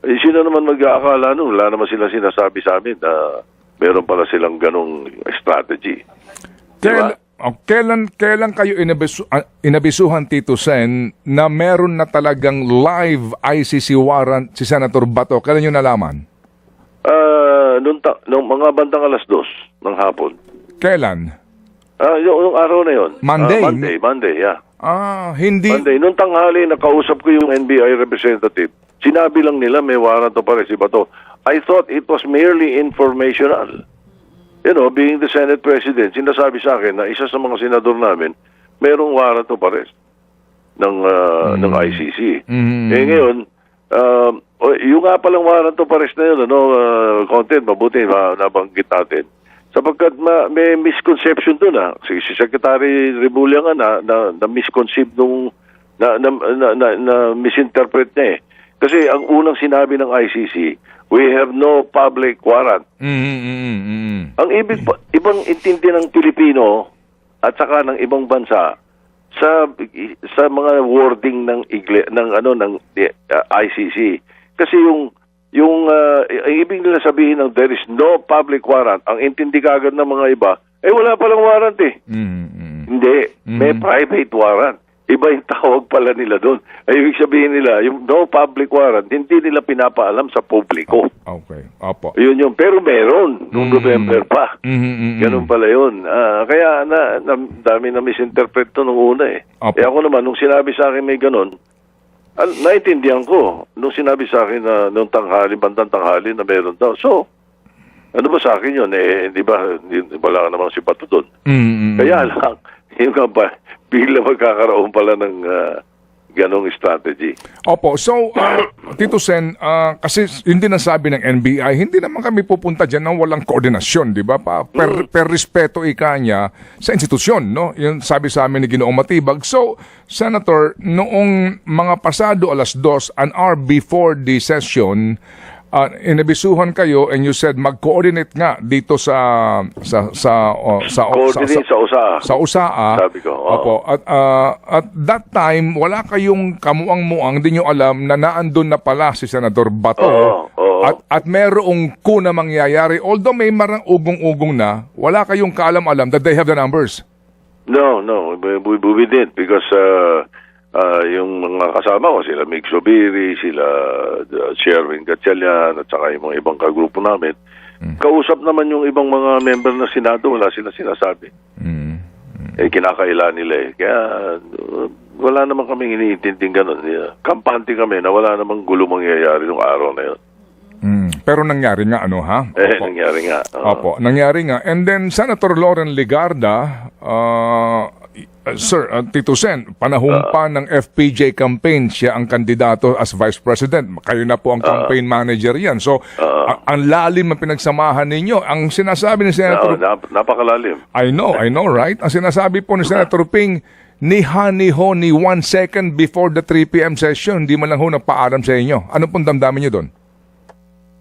Sino naman mag-aakala nun? Wala naman sila sinasabi sa amin na meron pala silang ganong strategy. kailan kayo inabisuhan, Tito Sen, na meron na talagang live ICC warrant si Senator Bato? Kailan nyo nalaman? Nung mga bandang 2:00 ng hapon. Kailan? Yung araw na yon. Monday? Monday, yeah. Hindi. Monday. Nung tanghali, nakausap ko yung NBI representative. Sinabi lang nila may warrant to pare si Bato. I thought it was merely informational. You know, being the Senate President, sinasabi sa akin na isa sa mga senador namin, merong warrant to pare ng ICC. Eh ngayon, yung nga palang warrant to pares na yun, content, mabuti nabanggit natin. Sapagkat may misconception doon si Secretary Rebulla nga na misconceive nung na misinterpret niya eh. Kasi ang unang sinabi ng ICC, we have no public warrant. Ang ibang intindi ng Pilipino at saka ng ibang bansa sa mga wording ng ICC. Kasi yung ibig nila sabihin ng there is no public warrant, ang intindi kagad ng mga iba, wala palang warrant eh. Hindi, may private warrant. Iba yung tawag pala nila doon. Ibig sabihin nila, yung no public warrant, hindi nila pinapaalam sa publiko. Okay, opo. Yun. Pero meron, noong November pa. Ganun pala yun. Kaya dami na misinterpret to nung una eh. Opo. Ako naman, nung sinabi sa akin may ganun, naintindihan ko. Nung sinabi sa akin na nung bandang tanghali na meron daw. So, ano ba sa akin yun? Di ba, wala ka namang si Bato doon. Kaya lang, yung nga ba, bigla magkakaroon pala ng ganong strategy. Opo. So, Tito Sen, kasi hindi nasabi ng NBI, hindi naman kami pupunta dyan ng walang koordinasyon, di ba? Per respeto niya sa institusyon, no? Yung sabi sa amin ni Ginoong Matibag. So, Senator, noong mga pasado 2:00, an hour before the session, inabisuhan kayo and you said mag-coordinate nga dito sa Coordinate sa USAA. Sa USAA. Sabi ko. Opo. At that time, wala kayong kamuang-muang, hindi nyo alam na naandun na pala si Senador Bato. At merong kuna mangyayari. Although may marang ugong-ugong na, wala kayong kaalam-alam that they have the numbers. No. We did because yung mga kasama ko, sila Mig Zubiri, sila Sherwin Gatchalian, at saka yung mga ibang kagrupo namin. Kausap naman yung ibang mga member ng Senado, wala sila sinasabi. Kinakaila nila eh. Kaya wala naman kaming iniintinding ganun. Kampante kami na wala namang gulo mangyayari nung araw na yun. Pero nangyari nga, Nangyari nga. Opo, nangyari nga. And then, Senator Loren Legarda, Sir, Tito Sen, panahon pa ng FPJ campaign, siya ang kandidato as Vice President. Kayo na po ang campaign manager yan. So, ang lalim ang pinagsamahan ninyo. Ang sinasabi ni Senator... napakalalim. I know, right? Ang sinasabi po ni Senator Ping, ni 1 second before the 3 p.m. session, hindi man lang ho nagpaalam sa inyo. Ano pong damdamin nyo doon?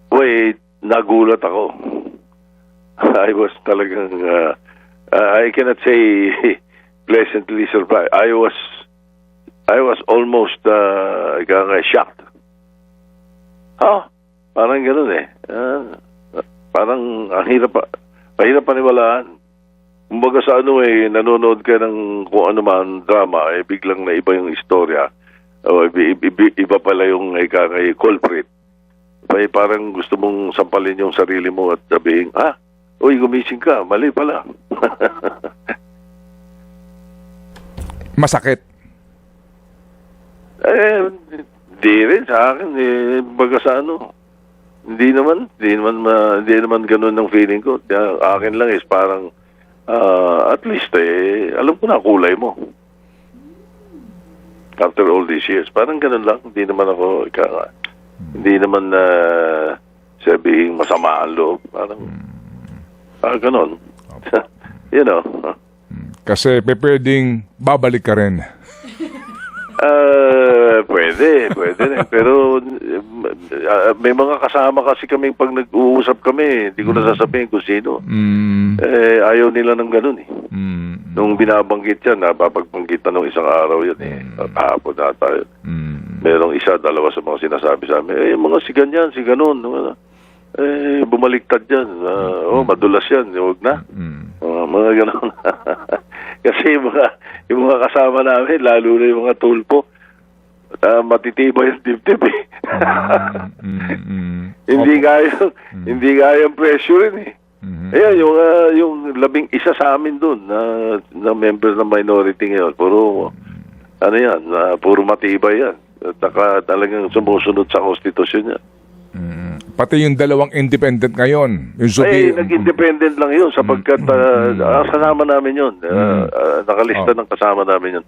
Wait, nagulat ako. I was talagang... I cannot say... pleasantly surprised. I was almost shocked. Parang gano'n eh. Parang ang hirap paniwalaan. Kumbaga sa nanonood ka ng kung ano man drama, biglang na iba yung istorya. Iba pala yung culprit. Parang gusto mong sampalin yung sarili mo at sabihin, uy, gumising ka, mali pala. Masakit? Di rin sa akin. Baga sa hindi naman ganun ang feeling ko. Akin lang is parang, at least alam ko na kulay mo. After all these years. Parang ganun lang. Hindi naman ako, hindi naman sabihin masama ang loob. Parang, ganun. You know. Kasi pwedeng babalik ka rin. Pwede rin. Pero may mga kasama kasi kaming pag nag-uusap kami, hindi ko na sasabihin kung sino. Ayaw nila ng ganun eh. Nung binabanggit yan, napapagbanggit na nung isang araw yan eh. Hapon na tayo. Merong isa, dalawa sa mga sinasabi sa amin, mga si ganyan, si ganun. Bumaliktad yan. Madulas yan. Huwag na. Mga ganun. Kasi yung mga kasama namin, lalo na yung mga tulpo, matitibay yung dibdib eh. Hindi kaya yung pressure eh. Ayan, yung 11 sa amin doon na member ng minority ngayon, puro puro matibay yan. Talagang sumusunod sa konstitusyon yan. Pati yung dalawang independent ngayon. Yung Nag-independent lang yun sapagkat kasama namin yun. Nakalista ng kasama namin yun.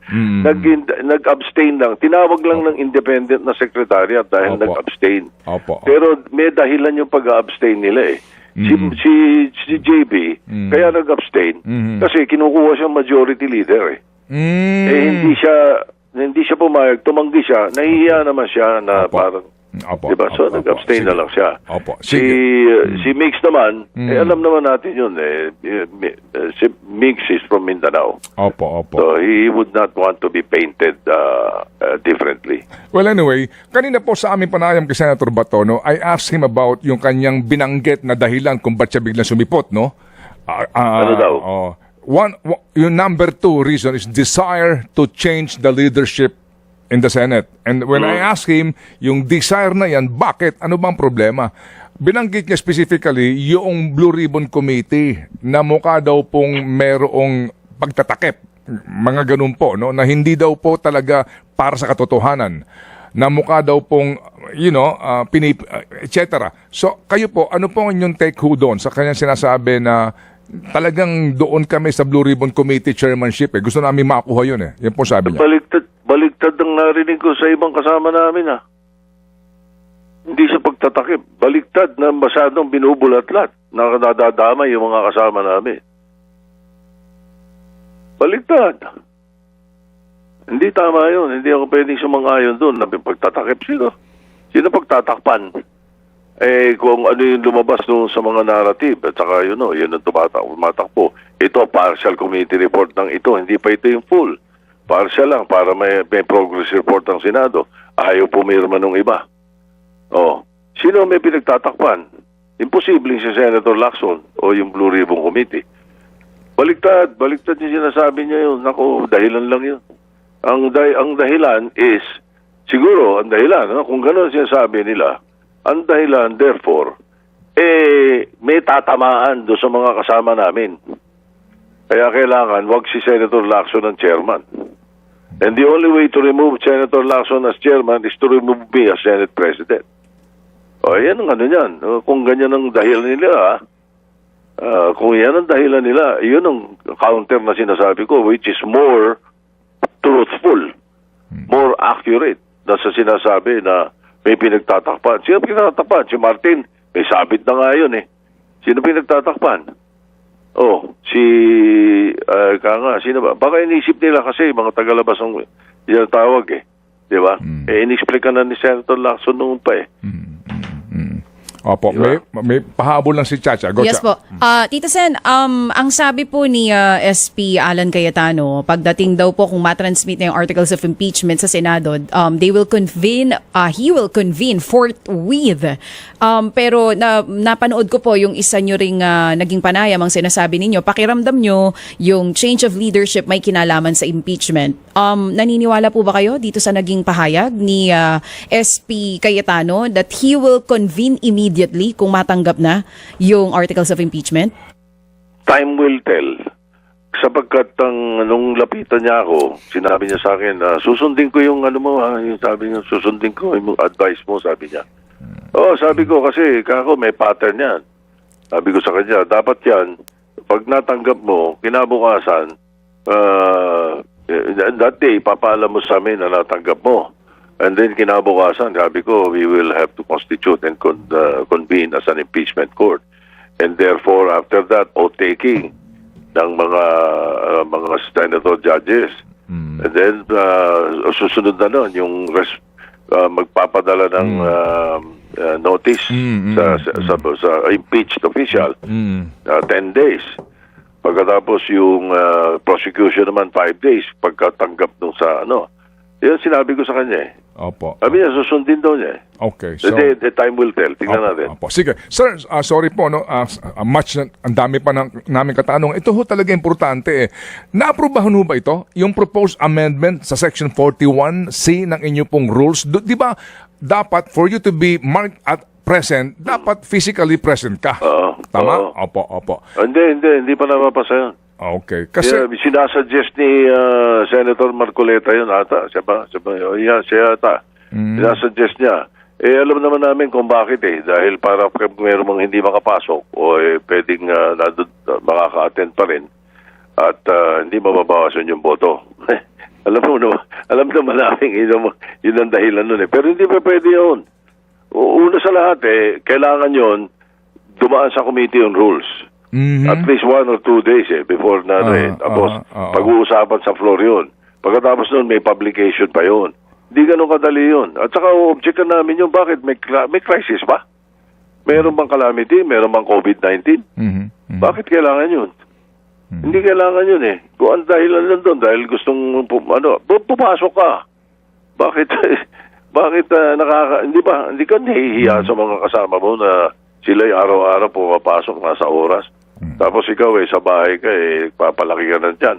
Nag-abstain lang. Tinawag lang ng independent na secretariat dahil nag-abstain. Pero may dahilan yung pag-abstain nila eh. Si JB, kaya nag-abstain kasi kinukuha siyang majority leader eh. Hindi siya pumayag, tumanggi siya, nahihiya naman siya na parang diba? So, nag-abstain na lang siya. Si Mix naman, alam naman natin yun. Si Mix is from Mindanao. So, he would not want to be painted differently. Well, anyway, kanina po sa aming panayam kay Senator Bato, no, I asked him about yung kanyang binanggit na dahilan kung ba't siya biglang sumipot, no? Ano daw? Yung number 2 reason is desire to change the leadership in the Senate. And when I asked him, yung desire na yan, bakit? Ano bang problema? Binanggit niya specifically yung Blue Ribbon Committee na mukha daw pong merong pagtatakip. Mga ganun po, no? Na hindi daw po talaga para sa katotohanan. Na mukha daw pong, etc. So, kayo po, ano po ang inyong take ho doon sa kanyang sinasabi na talagang doon kami sa Blue Ribbon Committee chairmanship eh. Gusto namin makuha yun eh. Yan po sabi niya. Baliktad ang narinig ko sa ibang kasama namin Hindi sa pagtatakip. Baliktad na masyadong binubulat-lat. Nakadadama yung mga kasama namin. Baliktad. Hindi tama yun. Hindi ako pwedeng sumang-ayon doon na pagtatakip sila. Sino pagtatakpan? Kung ano yung lumabas doon sa mga narrative at saka yun ang tumatakbo. Ito, partial committee report ng ito. Hindi pa ito yung full. Partial lang para may progress report ng Senado. Ayaw pumirma ng iba. Sino may pinagtatakpan? Imposibleng si Senator Lacson o yung Blue Ribbon Committee. Baliktad yung sinasabi niya yun. Naku, dahilan lang yun. Ang dahilan is, siguro, ang dahilan, kung gano'n sinasabi nila, ang dahilan, therefore, may tatamaan doon sa mga kasama namin. Kaya kailangan, wag si Senator Lacson ang chairman. And the only way to remove Senator Lacson as chairman is to remove me as Senate President. Yan ang ano yan. Kung ganyan ang dahilan nila, kung yan ang dahilan nila, yun ang counter na sinasabi ko, which is more truthful, more accurate na sa sinasabi na may pinagtatakpan. Sino pinagtatakpan? Si Martin. May sabit na nga yun eh. Sino pinagtatakpan? Sino ba? Baka inisip nila kasi mga tagalabas ang tawag eh. Di ba? Inexplica na ni Senator Lacson noon pa eh. Opo, may pahabol lang si Chacha. Go, Yes po. Tito Sen, ang sabi po ni SP Alan Cayetano, pagdating daw po kung matransmit na yung articles of impeachment sa Senado, he will convene forthwith. Pero napanood ko po yung isa nyo ring naging panayam ang sinasabi ninyo, pakiramdam nyo yung change of leadership may kinalaman sa impeachment. Naniniwala po ba kayo dito sa naging pahayag ni SP Cayetano that he will convene immediately kung matanggap na yung articles of impeachment? Time will tell. Sapagkat nung lapitan niya ako, sinabi niya sa akin, susundin ko yung yung sabi niya, susundin ko yung advice mo, sabi niya. Sabi ko kasi, may pattern yan. Sabi ko sa kanya, dapat yan, pag natanggap mo, kinabukasan, that day, papaalam mo sa amin na natanggap mo. And then kinabukasan, sabi ko, we will have to constitute and convene as an impeachment court. And therefore, after that, taking ng mga senator judges. And then, susunod na nun, yung magpapadala ng notice sa impeached official, 10 days. Pagkatapos yung prosecution naman 5 days pagkatanggap nung sa Yan sinabi ko sa kanya eh. Opo. Sabi niya, susundin daw niya. Okay. So, The time will tell. Tingnan natin. Opo. Sige. Sir, sorry po, no? Ang dami pa namin katanong. Ito ho talaga importante eh. Naaprubahan ho ba ito? Yung proposed amendment sa Section 41C ng inyo pong rules? Di ba dapat for you to be marked at present, dapat physically present ka? Tama? Oo. Opo. Hindi pa napapasa yun. Okay. Kasi, Sinasuggest ni Senator Marcoleta yun ata. Siya ba? Siya ata. Sinasuggest niya. Alam naman namin kung bakit eh. Dahil para meron mga hindi makapasok o pwedeng makaka-attend pa rin at hindi mababawasan yung boto. alam naman namin yun ang dahilan nun eh. Pero hindi pa pwede yun. Una sa lahat kailangan yun dumaan sa committee on rules. At least 1 or 2 days before na tapos pag-uusapan sa floor yun. Pagkatapos nun may publication pa yun. Hindi ganun kadali yun. At saka objectan namin yun, bakit? May crisis ba? Meron bang calamity? Meron bang COVID-19? Bakit kailangan yun? Hindi kailangan yun eh. Kung ang dahilan lang doon, dahil gustong pumasok ka. Bakit? Bakit hindi ka nahihiya sa mga kasama mo na sila'y araw-araw pumapasok nasa oras? Tapos ikaw sa bahay ka papalaki ka na dyan.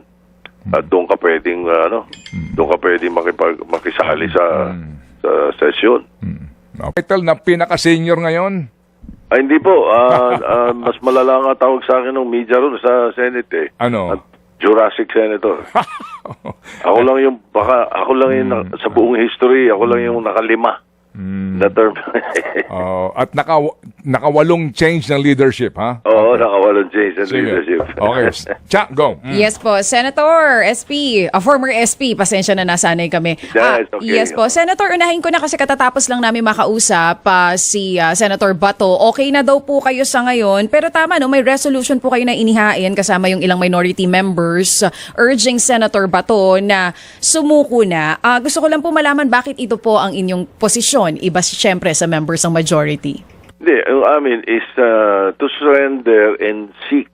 At doon ka pwedeng makisali sa sesyon. title na pinaka-senior ngayon? Ay, hindi po. Mas malala nga tawag sa akin ng media ron sa Senate eh. Ano? Jurassic Senator. Ako lang yung sa buong history, ako lang yung nakalima na term. At nakawalong change ng leadership, ha? Oo, nakawalong change ng leadership. Okay. Cha, go. Yes po, Senator, SP, former SP, pasensya na nasanay kami. Yes, okay. Yes po, Senator, unahin ko na kasi katatapos lang namin makausap si Senator Bato. Okay na daw po kayo sa ngayon, pero tama no, may resolution po kayo na inihain kasama yung ilang minority members urging Senator Bato na sumuko na. Gusto ko lang po malaman bakit ito po ang inyong posisyon, iba siyempre sa members ng majority. Hindi, ang amin is to surrender and seek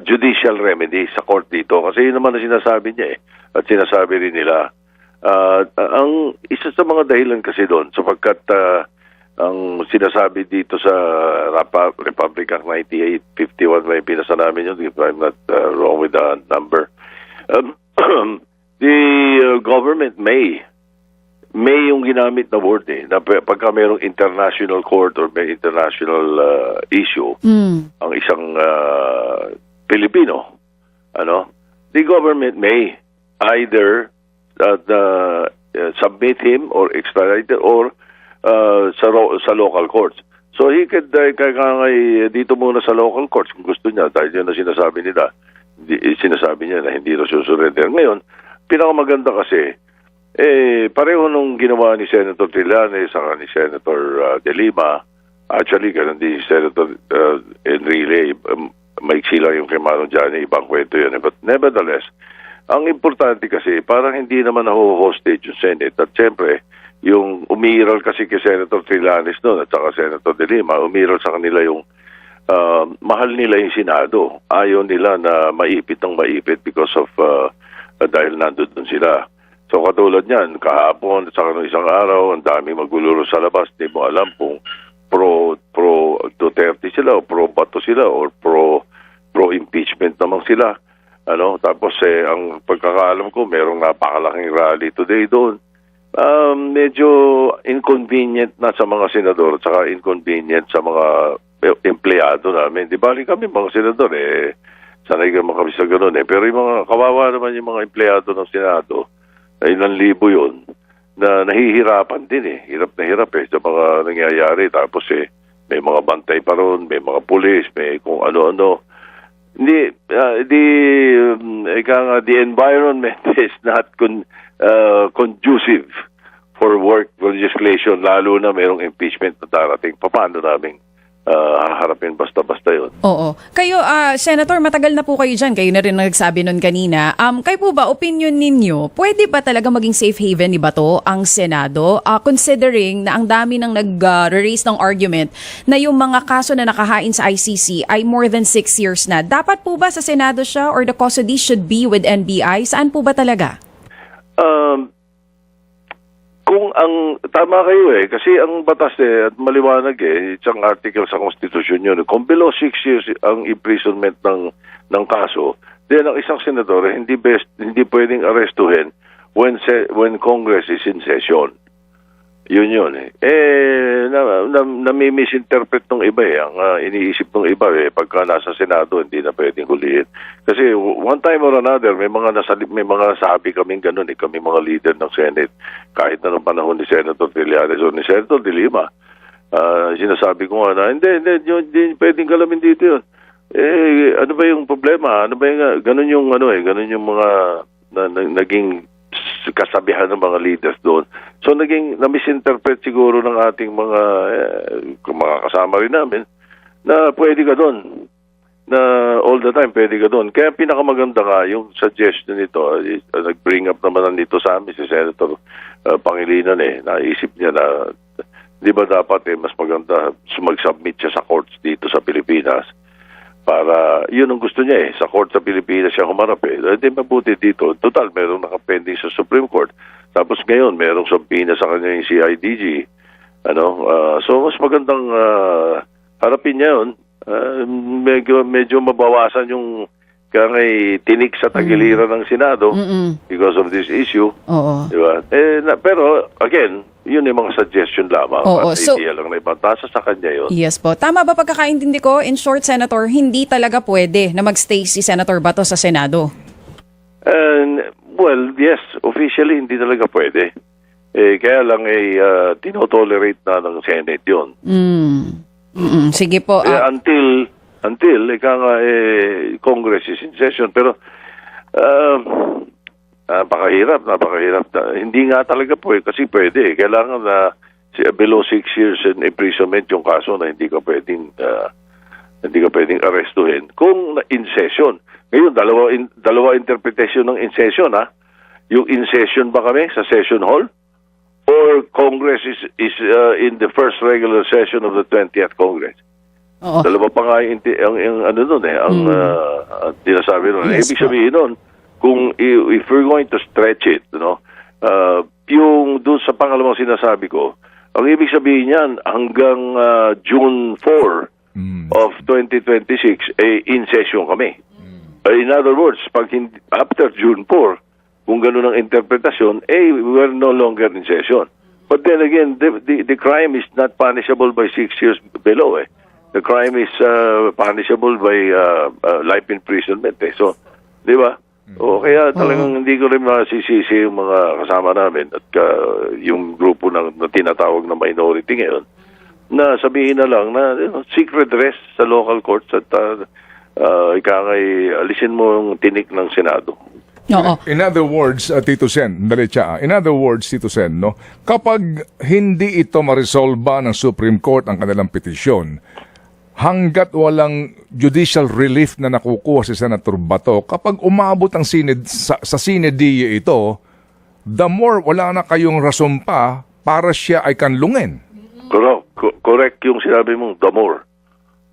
judicial remedy sa court dito. Kasi yun naman ang sinasabi niya at sinasabi rin nila. Ang isa sa mga dahilan kasi doon, sapagkat ang sinasabi dito sa Republic Act 9851, may pinasa namin yun, if I'm not wrong with the number. The government may yung ginamit na word na pagka mayroong international court or may international issue ang isang Pilipino, the government may either submit him or extradite or sa local courts. So he could dito muna sa local courts kung gusto niya, dahil yun na sinasabi niya na hindi na susurrender. Ngayon, pinakamaganda kasi pareho nung ginawa ni Senator Trillanes saka ni Senator De Lima. Actually, ganun din si Senator Enrile. Maiksi lang yung kay Manong Johnny, ibang kwento yun. But nevertheless, ang importante kasi, parang hindi naman hostage yung Senate. At siyempre, yung umiiral kasi kay Senator Trillanes noon at saka Senator De Lima, umiiral sa kanila yung mahal nila yung Senado. Ayaw nila na maipit ng maipit because of dahil nandun sila. So katulad niyan, kahapon at saka ng isang araw, ang daming maguluro sa labas. Hindi mo alam kung pro Duterte sila o pro Bato sila o pro impeachment naman sila. Tapos ang pagkakaalam ko, merong napakalaking rally today doon. Medyo inconvenient na sa mga senador at saka inconvenient sa mga empleyado namin. Di bali kami mga senador sanay naman kami sa ganun Pero yung mga kawawa naman yung mga empleyado ng Senado, ilang libo yun, na nahihirapan din Hirap na hirap sa mga nangyayari. Tapos may mga bantay pa ron, may mga pulis, may kung ano-ano. Hindi, the environment is not conducive for work legislation, lalo na mayroong impeachment na darating. Paano namin haharapin basta-basta yun? Oo. Kayo, Senator, matagal na po kayo dyan. Kayo na rin nagsabi nun kanina. Kayo po ba, opinion ninyo, pwede ba talaga maging safe haven ni Bato ang Senado? Considering na ang dami nang nag-raise ng argument na yung mga kaso na nakahain sa ICC ay more than 6 years na. Dapat po ba sa Senado siya or the custody should be with NBI? Saan po ba talaga? kung ang tama kayo kasi ang batas at maliwanag isang article sa Constitution yun. Kung below 6 years ang imprisonment ng kaso, then ang isang senador hindi pwedeng arestuhin when Congress is in session. Yun nami-misinterpret ng iba ang iniisip ng iba pagka nasa Senado hindi na pwedeng hulihin. Kasi one time or another may mga nasabi kaming ganun kami mga leader ng Senate kahit na ng panahon ni Senator Trillanes o ni Senator De Lima. Sinasabi ko nga na hindi pwedeng galamin dito yun. Ano ba yung problema? Ano ba yung ganun yung ganun yung mga naging kasabihan ng mga leaders doon. So na-misinterpret siguro ng ating mga kasama rin namin na pwede ka doon. Na all the time pwede ka doon. Kaya pinakamaganda nga yung suggestion nito, nag-bring up naman nito sa amin si Senator Pangilinan naisip niya na di ba dapat mas maganda mag-submit siya sa courts dito sa Pilipinas. Para, yun ang gusto niya sa court sa Pilipinas siya humarap Hindi mabuti dito. Total, merong nakapending sa Supreme Court. Tapos ngayon, merong sampina sa kanya yung CIDG. So, mas magandang harapin niya yun. Medyo mabawasan yung tinik sa tagiliran ng Senado because of this issue. Oo. Diba? Pero, again, yun yung mga suggestion lamang. Oo, At so- idea lang na ipatasa sa kanya yun. Yes po. Tama ba pagkakaintindi ko? In short, Senator, hindi talaga pwede na magstay si Senator Bato sa Senado? Well, yes, officially hindi talaga pwede. Kaya lang tinotolerate na ng Senate yun. Sige po. Until Congress is in session. Pero napakahirap. Hindi nga talaga kasi pwede. Kailangan na below 6 years in imprisonment yung kaso na hindi ka pwedeng arestuhin kung in session. Ngayon, dalawa interpretation ng in session Yung in session ba kami sa session hall? Or Congress is in the first regular session of the 20th Congress? Oo. Dalawa pa nga ang tinasabi nun. Yes, Ibig sabihin nun, kung if we're going to stretch it, yung doon sa pangalawang sinasabi ko, ang ibig sabihin niyan hanggang June 4 of 2026 in session kami. In other words, after June 4, kung gano'n ang interpretasyon, we're no longer in session. But then again, the crime is not punishable by 6 years below. The crime is punishable by life imprisonment. So, di ba? Kaya talagang hindi ko rin masisisi yung mga kasama namin at yung grupo na tinatawag na minority ngayon na sabihin na lang na secret arrest sa local courts at alisin mo yung tinik ng Senado. Oo. In other words, Tito Sen, kapag hindi ito ma-resolve ng Supreme Court ang kanilang petisyon, hanggat walang judicial relief na nakukuha si Senator Bato, kapag umabot ang sa sinediya ito, the more wala na kayong rason pa para siya ay kanlungin. Correct yung sinabi mong the more.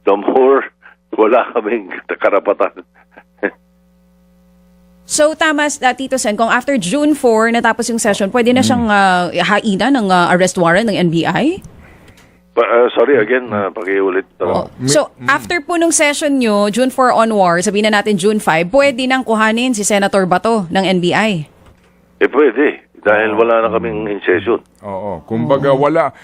The more wala kaming karapatan. So, tama, Tito Sen, kung after June 4 natapos yung session, pwede na siyang hainan ng arrest warrant ng NBI? Sorry again, pakiulit. So, after po nung session nyo, June 4 onward, sabihin na natin June 5, pwede nang kuhanin si Senator Bato ng NBI? Pwede. Dahil wala na kaming in session. Oo. Kumbaga wala.